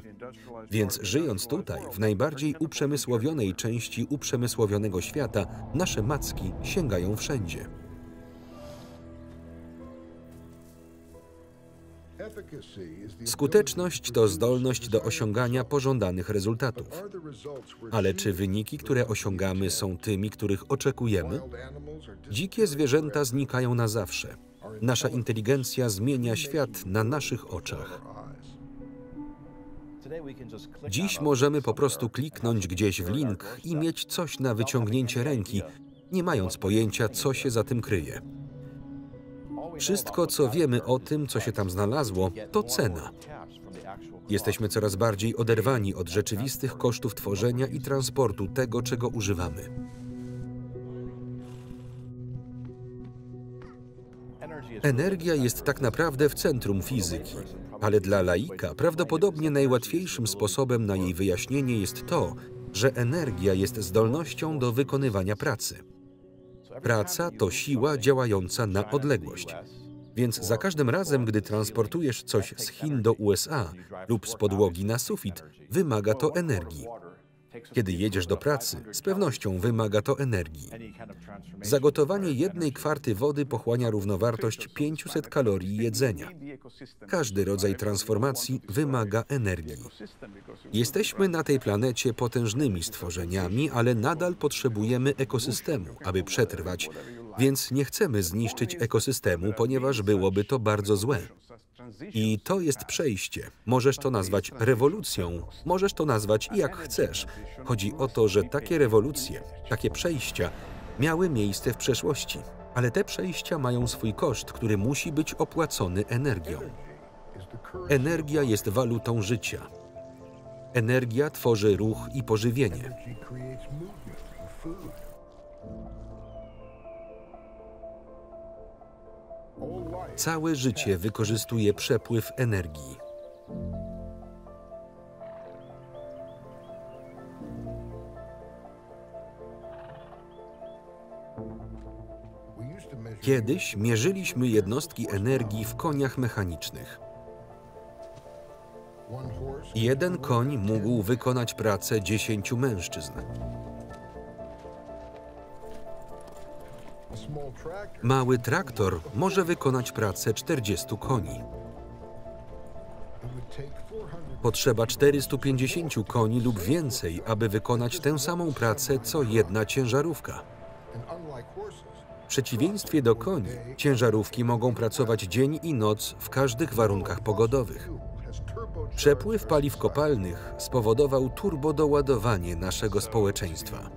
Więc żyjąc tutaj, w najbardziej uprzemysłowionej części uprzemysłowionego świata, nasze macki sięgają wszędzie. Skuteczność to zdolność do osiągania pożądanych rezultatów. Ale czy wyniki, które osiągamy, są tymi, których oczekujemy? Dzikie zwierzęta znikają na zawsze. Nasza inteligencja zmienia świat na naszych oczach. Dziś możemy po prostu kliknąć gdzieś w link i mieć coś na wyciągnięcie ręki, nie mając pojęcia, co się za tym kryje. Wszystko, co wiemy o tym, co się tam znalazło, to cena. Jesteśmy coraz bardziej oderwani od rzeczywistych kosztów tworzenia i transportu tego, czego używamy. Energia jest tak naprawdę w centrum fizyki, ale dla laika prawdopodobnie najłatwiejszym sposobem na jej wyjaśnienie jest to, że energia jest zdolnością do wykonywania pracy. Praca to siła działająca na odległość. Więc za każdym razem, gdy transportujesz coś z Chin do USA lub z podłogi na sufit, wymaga to energii. Kiedy jedziesz do pracy, z pewnością wymaga to energii. Zagotowanie 1 kwarty wody pochłania równowartość 500 kalorii jedzenia. Każdy rodzaj transformacji wymaga energii. Jesteśmy na tej planecie potężnymi stworzeniami, ale nadal potrzebujemy ekosystemu, aby przetrwać, więc nie chcemy zniszczyć ekosystemu, ponieważ byłoby to bardzo złe. I to jest przejście. Możesz to nazwać rewolucją, możesz to nazwać jak chcesz. Chodzi o to, że takie rewolucje, takie przejścia miały miejsce w przeszłości, ale te przejścia mają swój koszt, który musi być opłacony energią. Energia jest walutą życia. Energia tworzy ruch i pożywienie. Całe życie wykorzystuje przepływ energii. Kiedyś mierzyliśmy jednostki energii w koniach mechanicznych. 1 koń mógł wykonać pracę 10 mężczyzn. Mały traktor może wykonać pracę 40 koni. Potrzeba 450 koni lub więcej, aby wykonać tę samą pracę, co 1 ciężarówka. W przeciwieństwie do koni, ciężarówki mogą pracować dzień i noc w każdych warunkach pogodowych. Przepływ paliw kopalnych spowodował turbodoładowanie naszego społeczeństwa.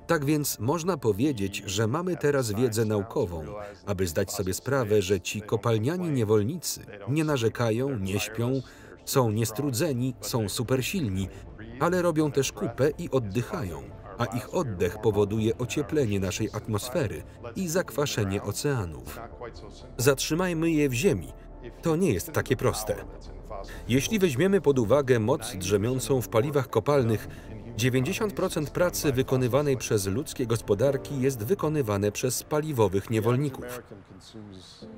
Tak więc można powiedzieć, że mamy teraz wiedzę naukową, aby zdać sobie sprawę, że ci kopalniani niewolnicy nie narzekają, nie śpią, są niestrudzeni, są supersilni, ale robią też kupę i oddychają, a ich oddech powoduje ocieplenie naszej atmosfery i zakwaszenie oceanów. Zatrzymajmy je w ziemi. To nie jest takie proste. Jeśli weźmiemy pod uwagę moc drzemiącą w paliwach kopalnych, 90% pracy wykonywanej przez ludzkie gospodarki jest wykonywane przez paliwowych niewolników.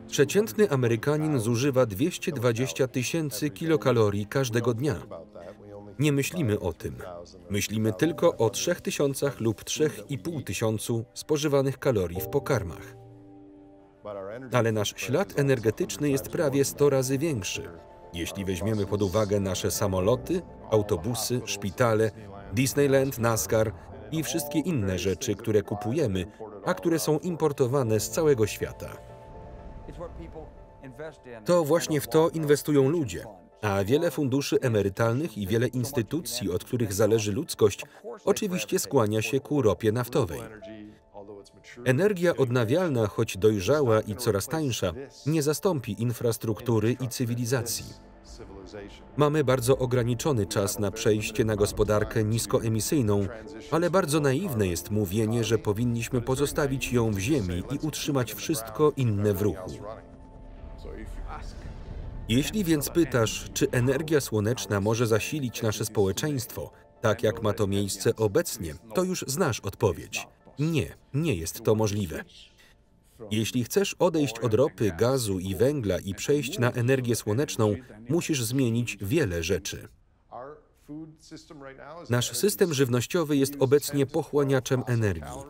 Przeciętny Amerykanin zużywa 220 000 kilokalorii każdego dnia. Nie myślimy o tym. Myślimy tylko o 3000 lub 3500 spożywanych kalorii w pokarmach. Ale nasz ślad energetyczny jest prawie 100 razy większy. Jeśli weźmiemy pod uwagę nasze samoloty, autobusy, szpitale, Disneyland, NASCAR i wszystkie inne rzeczy, które kupujemy, a które są importowane z całego świata. To właśnie w to inwestują ludzie, a wiele funduszy emerytalnych i wiele instytucji, od których zależy ludzkość, oczywiście skłania się ku ropie naftowej. Energia odnawialna, choć dojrzała i coraz tańsza, nie zastąpi infrastruktury i cywilizacji. Mamy bardzo ograniczony czas na przejście na gospodarkę niskoemisyjną, ale bardzo naiwne jest mówienie, że powinniśmy pozostawić ją w ziemi i utrzymać wszystko inne w ruchu. Jeśli więc pytasz, czy energia słoneczna może zasilić nasze społeczeństwo, tak jak ma to miejsce obecnie, to już znasz odpowiedź. Nie, nie jest to możliwe. Jeśli chcesz odejść od ropy, gazu i węgla i przejść na energię słoneczną, musisz zmienić wiele rzeczy. Nasz system żywnościowy jest obecnie pochłaniaczem energii.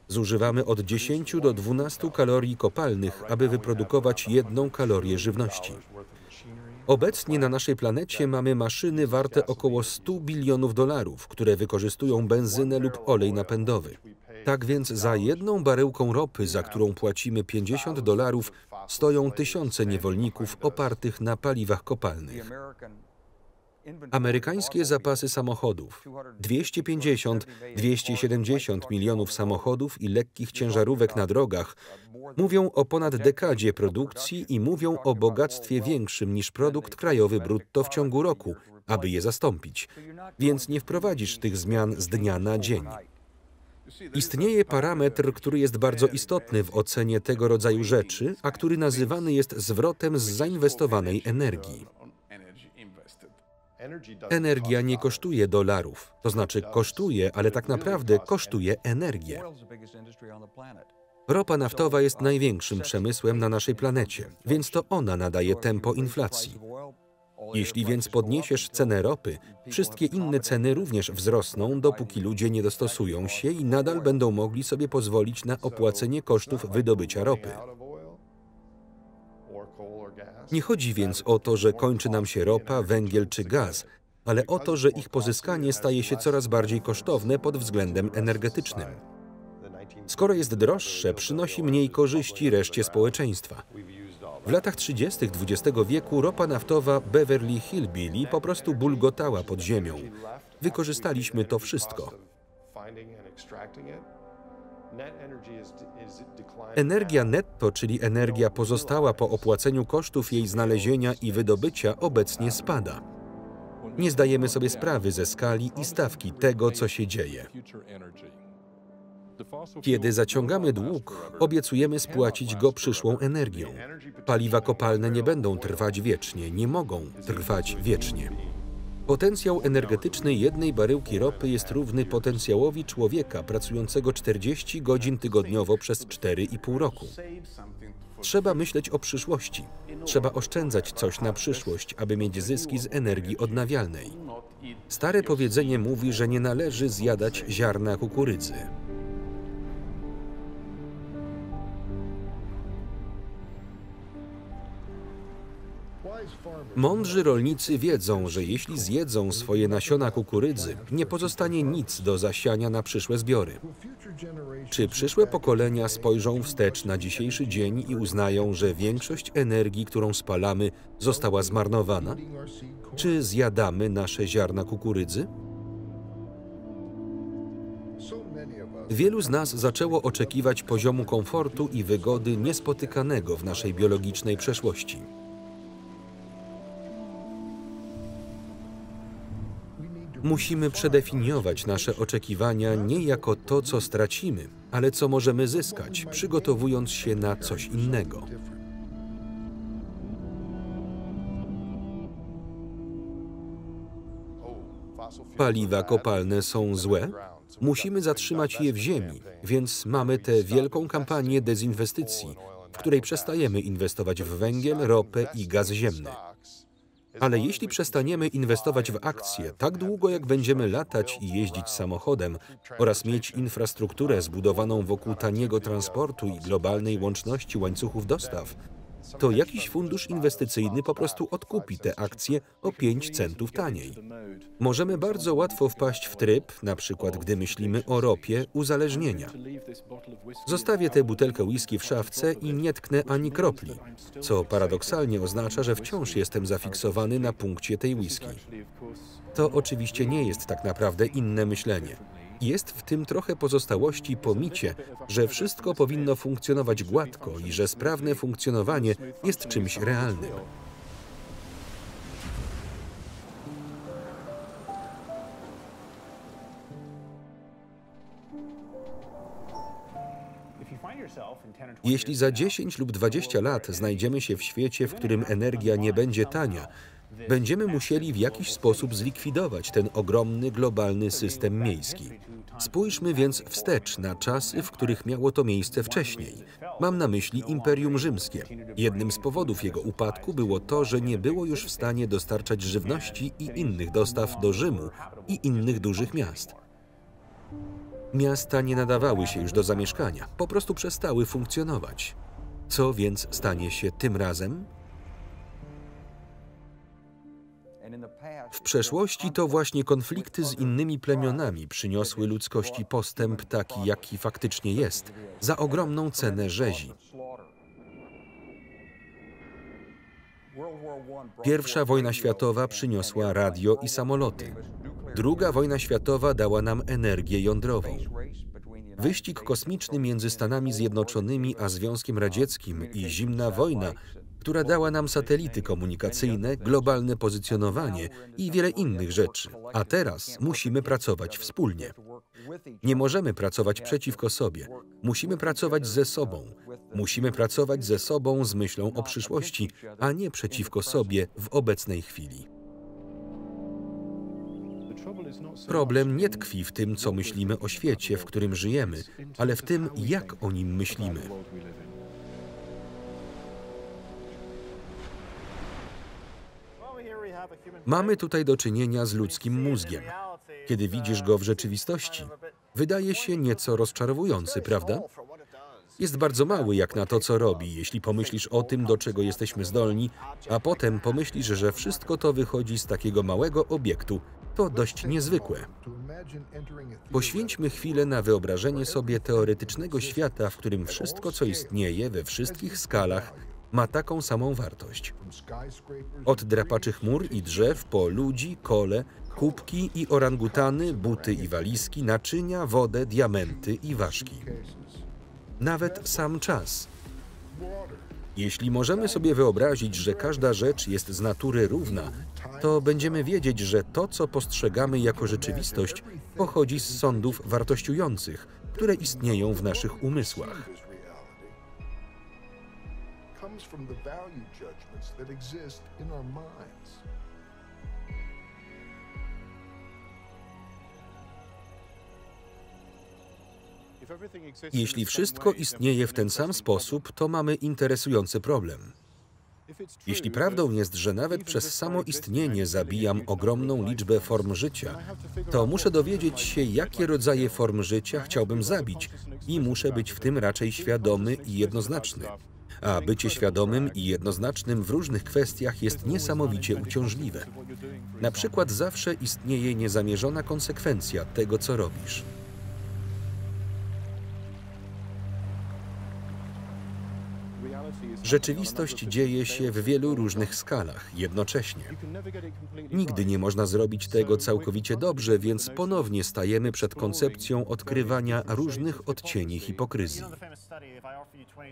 Zużywamy od 10 do 12 kalorii kopalnych, aby wyprodukować 1 kalorię żywności. Obecnie na naszej planecie mamy maszyny warte około 100 bilionów dolarów, które wykorzystują benzynę lub olej napędowy. Tak więc za 1 baryłką ropy, za którą płacimy $50, stoją tysiące niewolników opartych na paliwach kopalnych. Amerykańskie zapasy samochodów, 250-270 milionów samochodów i lekkich ciężarówek na drogach, mówią o ponad dekadzie produkcji i mówią o bogactwie większym niż produkt krajowy brutto w ciągu roku, aby je zastąpić. Więc nie wprowadzisz tych zmian z dnia na dzień. Istnieje parametr, który jest bardzo istotny w ocenie tego rodzaju rzeczy, a który nazywany jest zwrotem z zainwestowanej energii. Energia nie kosztuje dolarów, to znaczy kosztuje, ale tak naprawdę kosztuje energię. Ropa naftowa jest największym przemysłem na naszej planecie, więc to ona nadaje tempo inflacji. Jeśli więc podniesiesz cenę ropy, wszystkie inne ceny również wzrosną, dopóki ludzie nie dostosują się i nadal będą mogli sobie pozwolić na opłacenie kosztów wydobycia ropy. Nie chodzi więc o to, że kończy nam się ropa, węgiel czy gaz, ale o to, że ich pozyskanie staje się coraz bardziej kosztowne pod względem energetycznym. Skoro jest droższe, przynosi mniej korzyści reszcie społeczeństwa. W latach 30. XX wieku ropa naftowa Beverly Hillbilly po prostu bulgotała pod ziemią. Wykorzystaliśmy to wszystko. Energia netto, czyli energia pozostała po opłaceniu kosztów jej znalezienia i wydobycia, obecnie spada. Nie zdajemy sobie sprawy ze skali i stawki tego, co się dzieje. Kiedy zaciągamy dług, obiecujemy spłacić go przyszłą energią. Paliwa kopalne nie będą trwać wiecznie, nie mogą trwać wiecznie. Potencjał energetyczny jednej baryłki ropy jest równy potencjałowi człowieka pracującego 40 godzin tygodniowo przez 4,5 roku. Trzeba myśleć o przyszłości. Trzeba oszczędzać coś na przyszłość, aby mieć zyski z energii odnawialnej. Stare powiedzenie mówi, że nie należy zjadać ziarna kukurydzy. Mądrzy rolnicy wiedzą, że jeśli zjedzą swoje nasiona kukurydzy, nie pozostanie nic do zasiania na przyszłe zbiory. Czy przyszłe pokolenia spojrzą wstecz na dzisiejszy dzień i uznają, że większość energii, którą spalamy, została zmarnowana? Czy zjadamy nasze ziarna kukurydzy? Wielu z nas zaczęło oczekiwać poziomu komfortu i wygody niespotykanego w naszej biologicznej przeszłości. Musimy przedefiniować nasze oczekiwania nie jako to, co stracimy, ale co możemy zyskać, przygotowując się na coś innego. Paliwa kopalne są złe? Musimy zatrzymać je w ziemi, więc mamy tę wielką kampanię dezinwestycji, w której przestajemy inwestować w węgiel, ropę i gaz ziemny. Ale jeśli przestaniemy inwestować w akcje tak długo, jak będziemy latać i jeździć samochodem oraz mieć infrastrukturę zbudowaną wokół taniego transportu i globalnej łączności łańcuchów dostaw, to jakiś fundusz inwestycyjny po prostu odkupi te akcje o 5 centów taniej. Możemy bardzo łatwo wpaść w tryb, na przykład gdy myślimy o ropie, uzależnienia. Zostawię tę butelkę whisky w szafce i nie tknę ani kropli, co paradoksalnie oznacza, że wciąż jestem zafiksowany na punkcie tej whisky. To oczywiście nie jest tak naprawdę inne myślenie. Jest w tym trochę pozostałości po micie, że wszystko powinno funkcjonować gładko i że sprawne funkcjonowanie jest czymś realnym. Jeśli za 10 lub 20 lat znajdziemy się w świecie, w którym energia nie będzie tania, będziemy musieli w jakiś sposób zlikwidować ten ogromny globalny system miejski. Spójrzmy więc wstecz na czasy, w których miało to miejsce wcześniej. Mam na myśli Imperium Rzymskie. Jednym z powodów jego upadku było to, że nie było już w stanie dostarczać żywności i innych dostaw do Rzymu i innych dużych miast. Miasta nie nadawały się już do zamieszkania, po prostu przestały funkcjonować. Co więc stanie się tym razem? W przeszłości to właśnie konflikty z innymi plemionami przyniosły ludzkości postęp taki, jaki faktycznie jest, za ogromną cenę rzezi. Pierwsza wojna światowa przyniosła radio i samoloty. Druga wojna światowa dała nam energię jądrową. Wyścig kosmiczny między Stanami Zjednoczonymi a Związkiem Radzieckim i zimna wojna, która dała nam satelity komunikacyjne, globalne pozycjonowanie i wiele innych rzeczy. A teraz musimy pracować wspólnie. Nie możemy pracować przeciwko sobie. Musimy pracować ze sobą. Musimy pracować ze sobą z myślą o przyszłości, a nie przeciwko sobie w obecnej chwili. Problem nie tkwi w tym, co myślimy o świecie, w którym żyjemy, ale w tym, jak o nim myślimy. Mamy tutaj do czynienia z ludzkim mózgiem. Kiedy widzisz go w rzeczywistości, wydaje się nieco rozczarowujący, prawda? Jest bardzo mały jak na to, co robi, jeśli pomyślisz o tym, do czego jesteśmy zdolni, a potem pomyślisz, że wszystko to wychodzi z takiego małego obiektu. To dość niezwykłe. Poświęćmy chwilę na wyobrażenie sobie teoretycznego świata, w którym wszystko, co istnieje we wszystkich skalach, ma taką samą wartość. Od drapaczy chmur i drzew po ludzi, kole, kubki i orangutany, buty i walizki, naczynia, wodę, diamenty i ważki. Nawet sam czas. Jeśli możemy sobie wyobrazić, że każda rzecz jest z natury równa, to będziemy wiedzieć, że to, co postrzegamy jako rzeczywistość, pochodzi z sądów wartościujących, które istnieją w naszych umysłach. Jeśli wszystko istnieje w ten sam sposób, to mamy interesujący problem. Jeśli prawdą jest, że nawet przez samo istnienie zabijam ogromną liczbę form życia, to muszę dowiedzieć się, jakie rodzaje form życia chciałbym zabić i muszę być w tym raczej świadomy i jednoznaczny. A bycie świadomym i jednoznacznym w różnych kwestiach jest niesamowicie uciążliwe. Na przykład zawsze istnieje niezamierzona konsekwencja tego, co robisz. Rzeczywistość dzieje się w wielu różnych skalach, jednocześnie. Nigdy nie można zrobić tego całkowicie dobrze, więc ponownie stajemy przed koncepcją odkrywania różnych odcieni hipokryzji.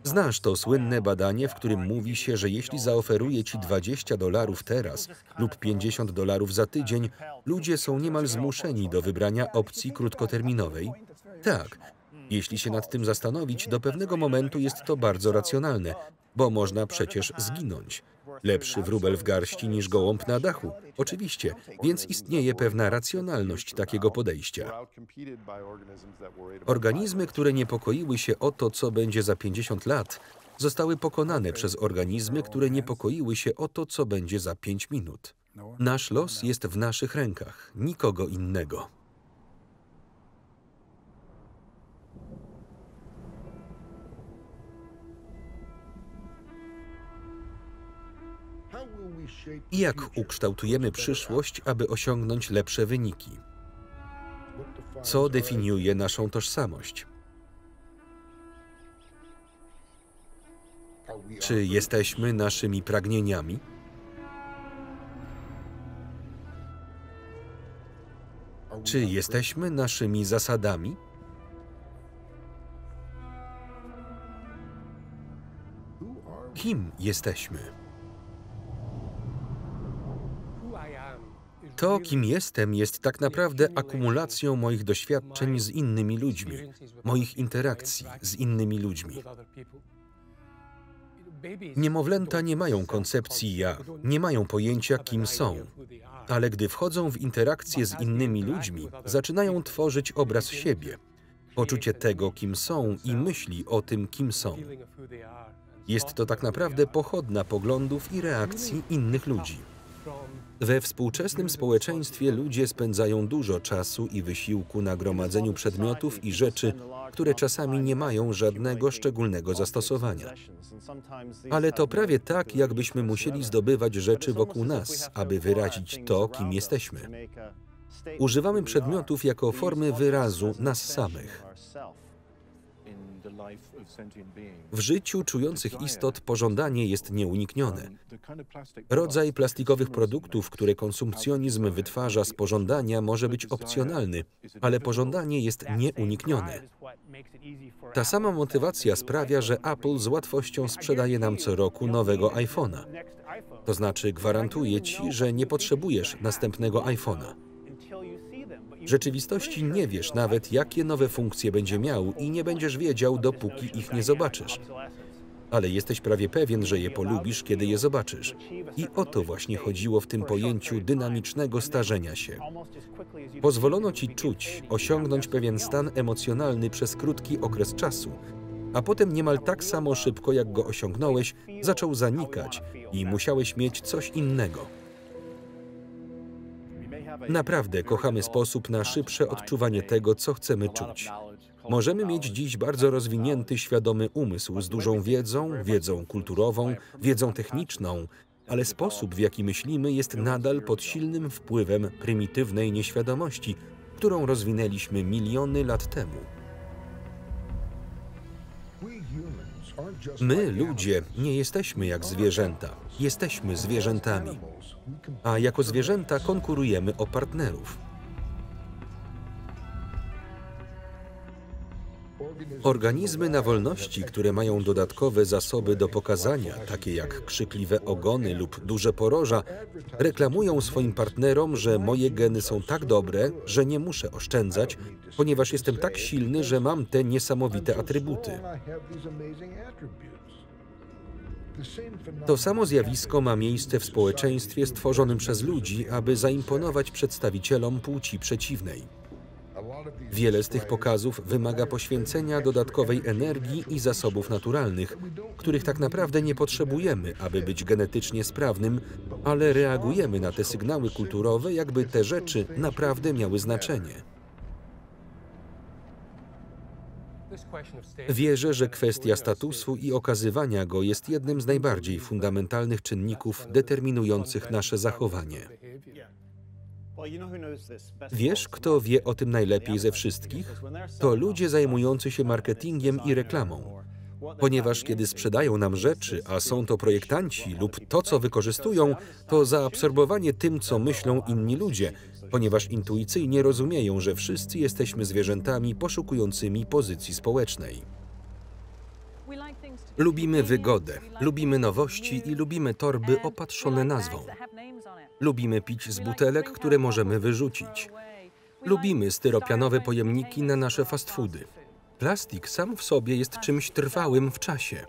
Znasz to słynne badanie, w którym mówi się, że jeśli zaoferuję ci $20 teraz lub $50 za tydzień, ludzie są niemal zmuszeni do wybrania opcji krótkoterminowej? Tak. Jeśli się nad tym zastanowić, do pewnego momentu jest to bardzo racjonalne, bo można przecież zginąć. Lepszy wróbel w garści niż gołąb na dachu. Oczywiście, więc istnieje pewna racjonalność takiego podejścia. Organizmy, które niepokoiły się o to, co będzie za 50 lat, zostały pokonane przez organizmy, które niepokoiły się o to, co będzie za 5 minut. Nasz los jest w naszych rękach, nikogo innego. Jak ukształtujemy przyszłość, aby osiągnąć lepsze wyniki? Co definiuje naszą tożsamość? Czy jesteśmy naszymi pragnieniami? Czy jesteśmy naszymi zasadami? Kim jesteśmy? To, kim jestem, jest tak naprawdę akumulacją moich doświadczeń z innymi ludźmi, moich interakcji z innymi ludźmi. Niemowlęta nie mają koncepcji ja, nie mają pojęcia, kim są, ale gdy wchodzą w interakcje z innymi ludźmi, zaczynają tworzyć obraz siebie, poczucie tego, kim są i myśli o tym, kim są. Jest to tak naprawdę pochodna poglądów i reakcji innych ludzi. We współczesnym społeczeństwie ludzie spędzają dużo czasu i wysiłku na gromadzeniu przedmiotów i rzeczy, które czasami nie mają żadnego szczególnego zastosowania. Ale to prawie tak, jakbyśmy musieli zdobywać rzeczy wokół nas, aby wyrazić to, kim jesteśmy. Używamy przedmiotów jako formy wyrazu nas samych. W życiu czujących istot pożądanie jest nieuniknione. Rodzaj plastikowych produktów, które konsumpcjonizm wytwarza z pożądania, może być opcjonalny, ale pożądanie jest nieuniknione. Ta sama motywacja sprawia, że Apple z łatwością sprzedaje nam co roku nowego iPhone'a. To znaczy gwarantuje ci, że nie potrzebujesz następnego iPhone'a. W rzeczywistości nie wiesz nawet, jakie nowe funkcje będzie miał i nie będziesz wiedział, dopóki ich nie zobaczysz. Ale jesteś prawie pewien, że je polubisz, kiedy je zobaczysz. I o to właśnie chodziło w tym pojęciu dynamicznego starzenia się. Pozwolono ci czuć, osiągnąć pewien stan emocjonalny przez krótki okres czasu, a potem niemal tak samo szybko, jak go osiągnąłeś, zaczął zanikać i musiałeś mieć coś innego. Naprawdę kochamy sposób na szybsze odczuwanie tego, co chcemy czuć. Możemy mieć dziś bardzo rozwinięty, świadomy umysł z dużą wiedzą kulturową, wiedzą techniczną, ale sposób, w jaki myślimy, jest nadal pod silnym wpływem prymitywnej nieświadomości, którą rozwinęliśmy miliony lat temu. My, ludzie, nie jesteśmy jak zwierzęta. Jesteśmy zwierzętami. A jako zwierzęta konkurujemy o partnerów. Organizmy na wolności, które mają dodatkowe zasoby do pokazania, takie jak krzykliwe ogony lub duże poroża, reklamują swoim partnerom, że moje geny są tak dobre, że nie muszę oszczędzać, ponieważ jestem tak silny, że mam te niesamowite atrybuty. To samo zjawisko ma miejsce w społeczeństwie stworzonym przez ludzi, aby zaimponować przedstawicielom płci przeciwnej. Wiele z tych pokazów wymaga poświęcenia dodatkowej energii i zasobów naturalnych, których tak naprawdę nie potrzebujemy, aby być genetycznie sprawnym, ale reagujemy na te sygnały kulturowe, jakby te rzeczy naprawdę miały znaczenie. Wierzę, że kwestia statusu i okazywania go jest jednym z najbardziej fundamentalnych czynników determinujących nasze zachowanie. Wiesz, kto wie o tym najlepiej ze wszystkich? To ludzie zajmujący się marketingiem i reklamą. Ponieważ kiedy sprzedają nam rzeczy, a są to projektanci lub to, co wykorzystują, to zaabsorbowanie tym, co myślą inni ludzie, ponieważ intuicyjnie rozumieją, że wszyscy jesteśmy zwierzętami poszukującymi pozycji społecznej. Lubimy wygodę, lubimy nowości i lubimy torby opatrzone nazwą. Lubimy pić z butelek, które możemy wyrzucić. Lubimy styropianowe pojemniki na nasze fast foody. Plastik sam w sobie jest czymś trwałym w czasie.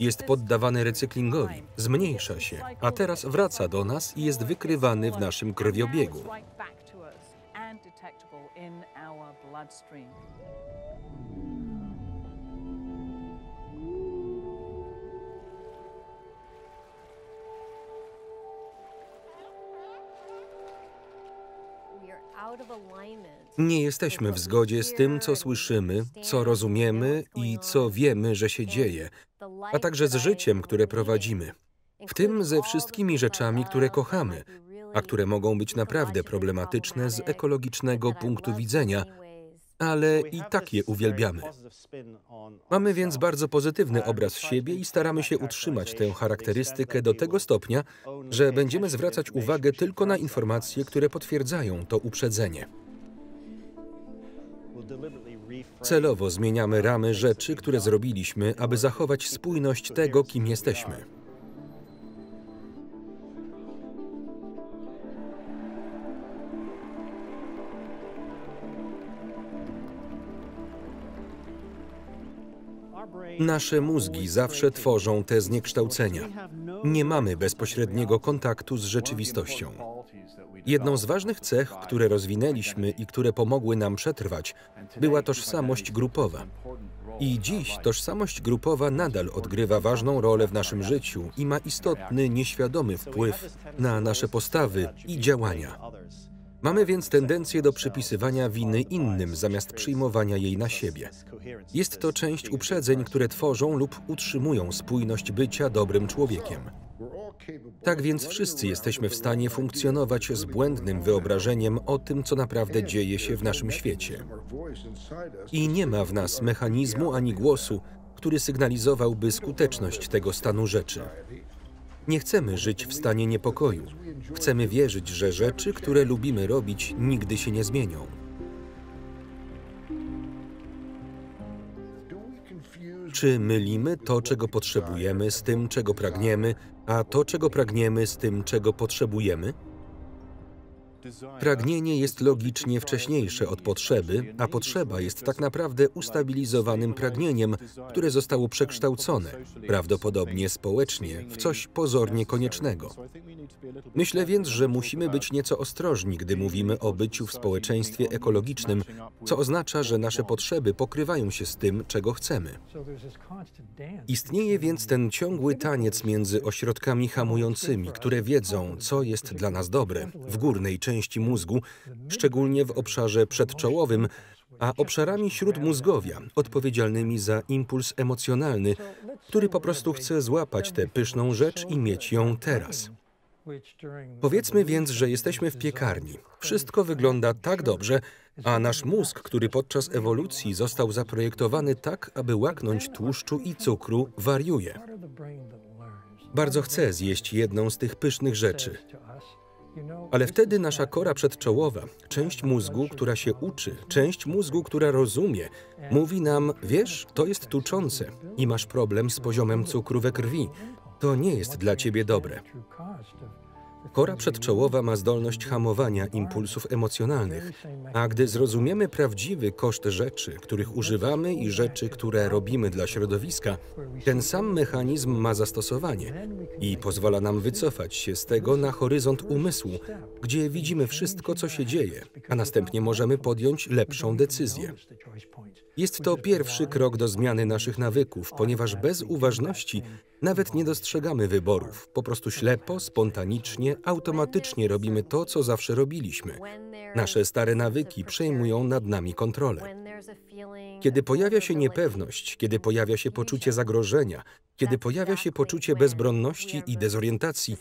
Jest poddawany recyklingowi, zmniejsza się, a teraz wraca do nas i jest wykrywany w naszym krwiobiegu. Nie jesteśmy w zgodzie z tym, co słyszymy, co rozumiemy i co wiemy, że się dzieje, a także z życiem, które prowadzimy. W tym ze wszystkimi rzeczami, które kochamy, a które mogą być naprawdę problematyczne z ekologicznego punktu widzenia, ale i tak je uwielbiamy. Mamy więc bardzo pozytywny obraz siebie i staramy się utrzymać tę charakterystykę do tego stopnia, że będziemy zwracać uwagę tylko na informacje, które potwierdzają to uprzedzenie. Celowo zmieniamy ramy rzeczy, które zrobiliśmy, aby zachować spójność tego, kim jesteśmy. Nasze mózgi zawsze tworzą te zniekształcenia. Nie mamy bezpośredniego kontaktu z rzeczywistością. Jedną z ważnych cech, które rozwinęliśmy i które pomogły nam przetrwać, była tożsamość grupowa. I dziś tożsamość grupowa nadal odgrywa ważną rolę w naszym życiu i ma istotny, nieświadomy wpływ na nasze postawy i działania. Mamy więc tendencję do przypisywania winy innym, zamiast przyjmowania jej na siebie. Jest to część uprzedzeń, które tworzą lub utrzymują spójność bycia dobrym człowiekiem. Tak więc wszyscy jesteśmy w stanie funkcjonować z błędnym wyobrażeniem o tym, co naprawdę dzieje się w naszym świecie. I nie ma w nas mechanizmu ani głosu, który sygnalizowałby skuteczność tego stanu rzeczy. Nie chcemy żyć w stanie niepokoju. Chcemy wierzyć, że rzeczy, które lubimy robić, nigdy się nie zmienią. Czy mylimy to, czego potrzebujemy, z tym, czego pragniemy, a to, czego pragniemy, z tym, czego potrzebujemy? Pragnienie jest logicznie wcześniejsze od potrzeby, a potrzeba jest tak naprawdę ustabilizowanym pragnieniem, które zostało przekształcone, prawdopodobnie społecznie, w coś pozornie koniecznego. Myślę więc, że musimy być nieco ostrożni, gdy mówimy o byciu w społeczeństwie ekologicznym, co oznacza, że nasze potrzeby pokrywają się z tym, czego chcemy. Istnieje więc ten ciągły taniec między ośrodkami hamującymi, które wiedzą, co jest dla nas dobre, w górnej części mózgu, szczególnie w obszarze przedczołowym, a obszarami śródmózgowia, odpowiedzialnymi za impuls emocjonalny, który po prostu chce złapać tę pyszną rzecz i mieć ją teraz. Powiedzmy więc, że jesteśmy w piekarni. Wszystko wygląda tak dobrze, a nasz mózg, który podczas ewolucji został zaprojektowany tak, aby łaknąć tłuszczu i cukru, wariuje. Bardzo chce zjeść jedną z tych pysznych rzeczy. Ale wtedy nasza kora przedczołowa, część mózgu, która się uczy, część mózgu, która rozumie, mówi nam: wiesz, to jest tuczące i masz problem z poziomem cukru we krwi. To nie jest dla ciebie dobre. Kora przedczołowa ma zdolność hamowania impulsów emocjonalnych, a gdy zrozumiemy prawdziwy koszt rzeczy, których używamy i rzeczy, które robimy dla środowiska, ten sam mechanizm ma zastosowanie i pozwala nam wycofać się z tego na horyzont umysłu, gdzie widzimy wszystko, co się dzieje, a następnie możemy podjąć lepszą decyzję. Jest to pierwszy krok do zmiany naszych nawyków, ponieważ bez uważności nawet nie dostrzegamy wyborów. Po prostu ślepo, spontanicznie, automatycznie robimy to, co zawsze robiliśmy. Nasze stare nawyki przejmują nad nami kontrolę. Kiedy pojawia się niepewność, kiedy pojawia się poczucie zagrożenia, kiedy pojawia się poczucie bezbronności i dezorientacji,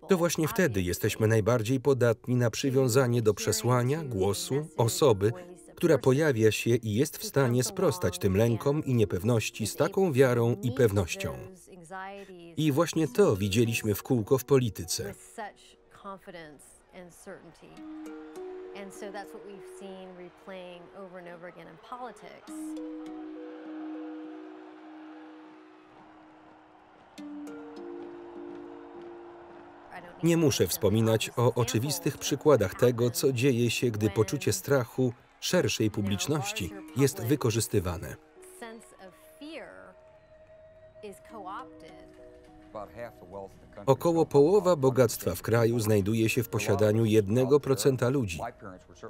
to właśnie wtedy jesteśmy najbardziej podatni na przywiązanie do przesłania, głosu, osoby, która pojawia się i jest w stanie sprostać tym lękom i niepewności z taką wiarą i pewnością. I właśnie to widzieliśmy w kółko w polityce. Nie muszę wspominać o oczywistych przykładach tego, co dzieje się, gdy poczucie strachu szerszej publiczności jest wykorzystywane. Około połowa bogactwa w kraju znajduje się w posiadaniu 1% ludzi,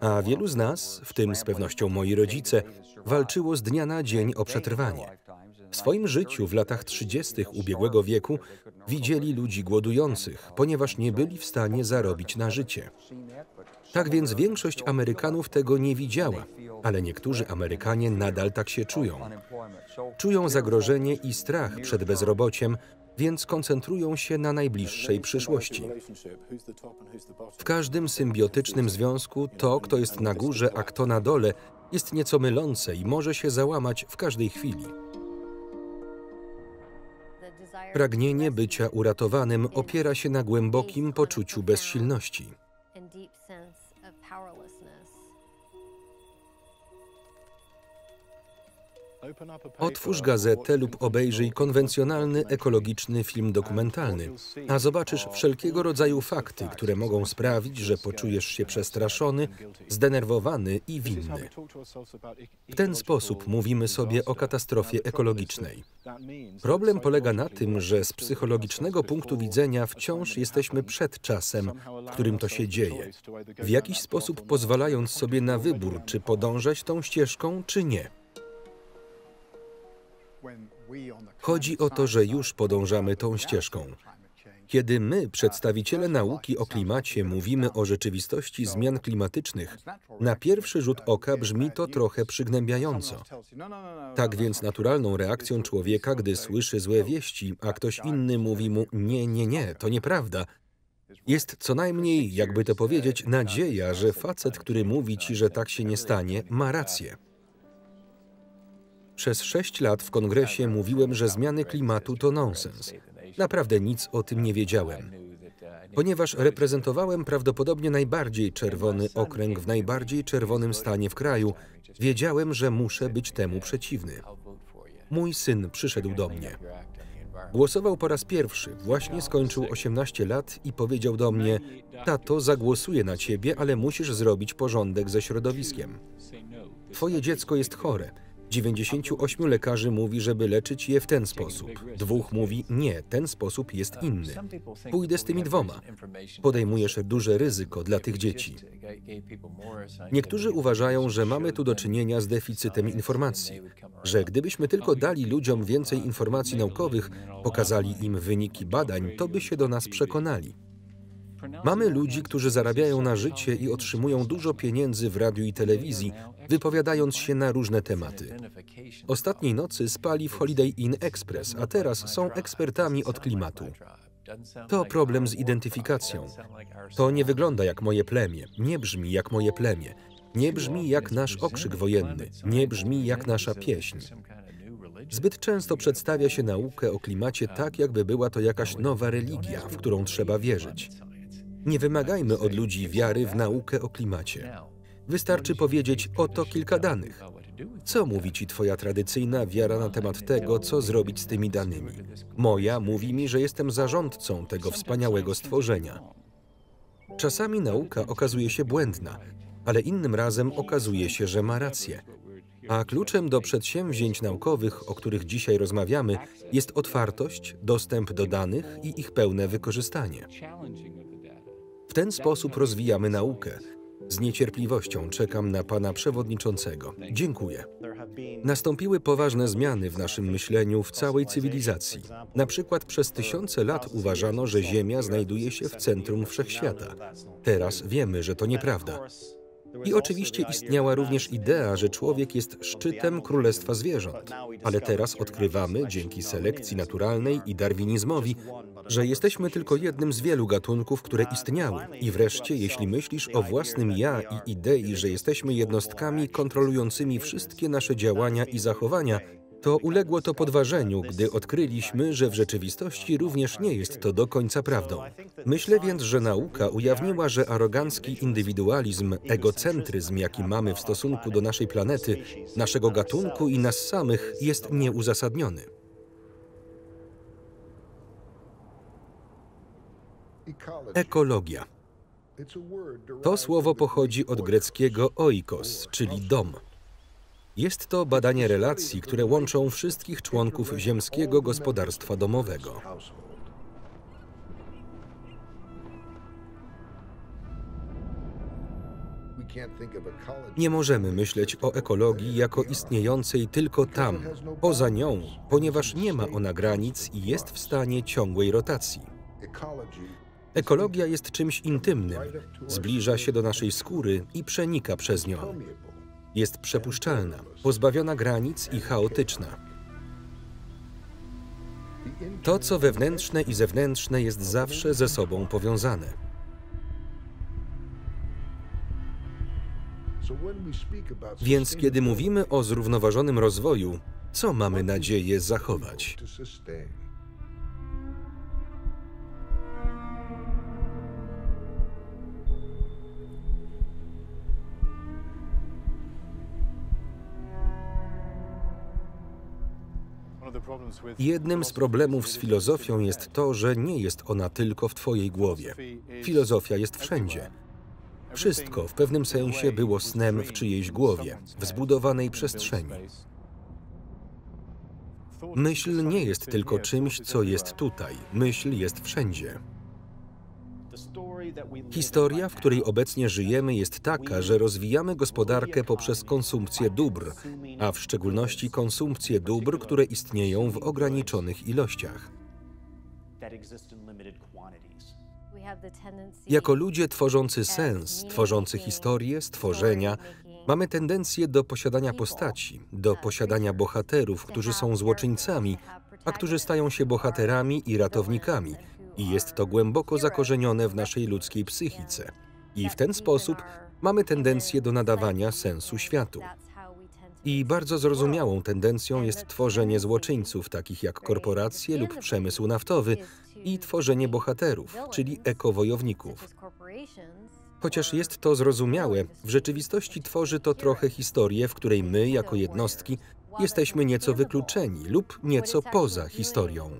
a wielu z nas, w tym z pewnością moi rodzice, walczyło z dnia na dzień o przetrwanie. W swoim życiu w latach 30. ubiegłego wieku widzieli ludzi głodujących, ponieważ nie byli w stanie zarobić na życie. Tak więc większość Amerykanów tego nie widziała, ale niektórzy Amerykanie nadal tak się czują. Czują zagrożenie i strach przed bezrobociem, więc koncentrują się na najbliższej przyszłości. W każdym symbiotycznym związku to, kto jest na górze, a kto na dole, jest nieco mylące i może się załamać w każdej chwili. Pragnienie bycia uratowanym opiera się na głębokim poczuciu bezsilności. Otwórz gazetę lub obejrzyj konwencjonalny, ekologiczny film dokumentalny, a zobaczysz wszelkiego rodzaju fakty, które mogą sprawić, że poczujesz się przestraszony, zdenerwowany i winny. W ten sposób mówimy sobie o katastrofie ekologicznej. Problem polega na tym, że z psychologicznego punktu widzenia wciąż jesteśmy przed czasem, w którym to się dzieje, w jakiś sposób pozwalając sobie na wybór, czy podążać tą ścieżką, czy nie. Chodzi o to, że już podążamy tą ścieżką. Kiedy my, przedstawiciele nauki o klimacie, mówimy o rzeczywistości zmian klimatycznych, na pierwszy rzut oka brzmi to trochę przygnębiająco. Tak więc naturalną reakcją człowieka, gdy słyszy złe wieści, a ktoś inny mówi mu: nie, nie, nie, to nieprawda, Jest co najmniej, jakby to powiedzieć, nadzieja, że facet, który mówi ci, że tak się nie stanie, ma rację. Przez 6 lat w kongresie mówiłem, że zmiany klimatu to nonsens. Naprawdę nic o tym nie wiedziałem. Ponieważ reprezentowałem prawdopodobnie najbardziej czerwony okręg w najbardziej czerwonym stanie w kraju, wiedziałem, że muszę być temu przeciwny. Mój syn przyszedł do mnie. Głosował po raz pierwszy, właśnie skończył 18 lat i powiedział do mnie: tato, zagłosuję na ciebie, ale musisz zrobić porządek ze środowiskiem. Twoje dziecko jest chore. 98 lekarzy mówi, żeby leczyć je w ten sposób. 2 mówi, nie, ten sposób jest inny. Pójdę z tymi 2. Podejmujesz duże ryzyko dla tych dzieci. Niektórzy uważają, że mamy tu do czynienia z deficytem informacji, że gdybyśmy tylko dali ludziom więcej informacji naukowych, pokazali im wyniki badań, to by się do nas przekonali. Mamy ludzi, którzy zarabiają na życie i otrzymują dużo pieniędzy w radiu i telewizji, wypowiadając się na różne tematy. Ostatniej nocy spali w Holiday Inn Express, a teraz są ekspertami od klimatu. To problem z identyfikacją. To nie wygląda jak moje plemię, nie brzmi jak moje plemię, nie brzmi jak nasz okrzyk wojenny, nie brzmi jak nasza pieśń. Zbyt często przedstawia się naukę o klimacie tak, jakby była to jakaś nowa religia, w którą trzeba wierzyć. Nie wymagajmy od ludzi wiary w naukę o klimacie. Wystarczy powiedzieć: oto kilka danych. Co mówi ci twoja tradycyjna wiara na temat tego, co zrobić z tymi danymi? Moja mówi mi, że jestem zarządcą tego wspaniałego stworzenia. Czasami nauka okazuje się błędna, ale innym razem okazuje się, że ma rację. A kluczem do przedsięwzięć naukowych, o których dzisiaj rozmawiamy, jest otwartość, dostęp do danych i ich pełne wykorzystanie. W ten sposób rozwijamy naukę. Z niecierpliwością czekam na pana przewodniczącego. Dziękuję. Nastąpiły poważne zmiany w naszym myśleniu w całej cywilizacji. Na przykład przez tysiące lat uważano, że Ziemia znajduje się w centrum wszechświata. Teraz wiemy, że to nieprawda. I oczywiście istniała również idea, że człowiek jest szczytem królestwa zwierząt. Ale teraz odkrywamy, dzięki selekcji naturalnej i darwinizmowi, że jesteśmy tylko jednym z wielu gatunków, które istniały. I wreszcie, jeśli myślisz o własnym ja i idei, że jesteśmy jednostkami kontrolującymi wszystkie nasze działania i zachowania, to uległo to podważeniu, gdy odkryliśmy, że w rzeczywistości również nie jest to do końca prawdą. Myślę więc, że nauka ujawniła, że arogancki indywidualizm, egocentryzm, jaki mamy w stosunku do naszej planety, naszego gatunku i nas samych, jest nieuzasadniony. Ekologia. To słowo pochodzi od greckiego oikos, czyli dom. Jest to badanie relacji, które łączą wszystkich członków ziemskiego gospodarstwa domowego. Nie możemy myśleć o ekologii jako istniejącej tylko tam, poza nią, ponieważ nie ma ona granic i jest w stanie ciągłej rotacji. Ekologia jest czymś intymnym, zbliża się do naszej skóry i przenika przez nią. Jest przepuszczalna, pozbawiona granic i chaotyczna. To, co wewnętrzne i zewnętrzne, jest zawsze ze sobą powiązane. Więc kiedy mówimy o zrównoważonym rozwoju, co mamy nadzieję zachować? Jednym z problemów z filozofią jest to, że nie jest ona tylko w twojej głowie. Filozofia jest wszędzie. Wszystko w pewnym sensie było snem w czyjejś głowie, w zbudowanej przestrzeni. Myśl nie jest tylko czymś, co jest tutaj. Myśl jest wszędzie. Historia, w której obecnie żyjemy, jest taka, że rozwijamy gospodarkę poprzez konsumpcję dóbr, a w szczególności konsumpcję dóbr, które istnieją w ograniczonych ilościach. Jako ludzie tworzący sens, tworzący historię, stworzenia, mamy tendencję do posiadania postaci, do posiadania bohaterów, którzy są złoczyńcami, a którzy stają się bohaterami i ratownikami, I jest to głęboko zakorzenione w naszej ludzkiej psychice. I w ten sposób mamy tendencję do nadawania sensu światu. I bardzo zrozumiałą tendencją jest tworzenie złoczyńców, takich jak korporacje lub przemysł naftowy, i tworzenie bohaterów, czyli ekowojowników. Chociaż jest to zrozumiałe, w rzeczywistości tworzy to trochę historię, w której my, jako jednostki, jesteśmy nieco wykluczeni lub nieco poza historią.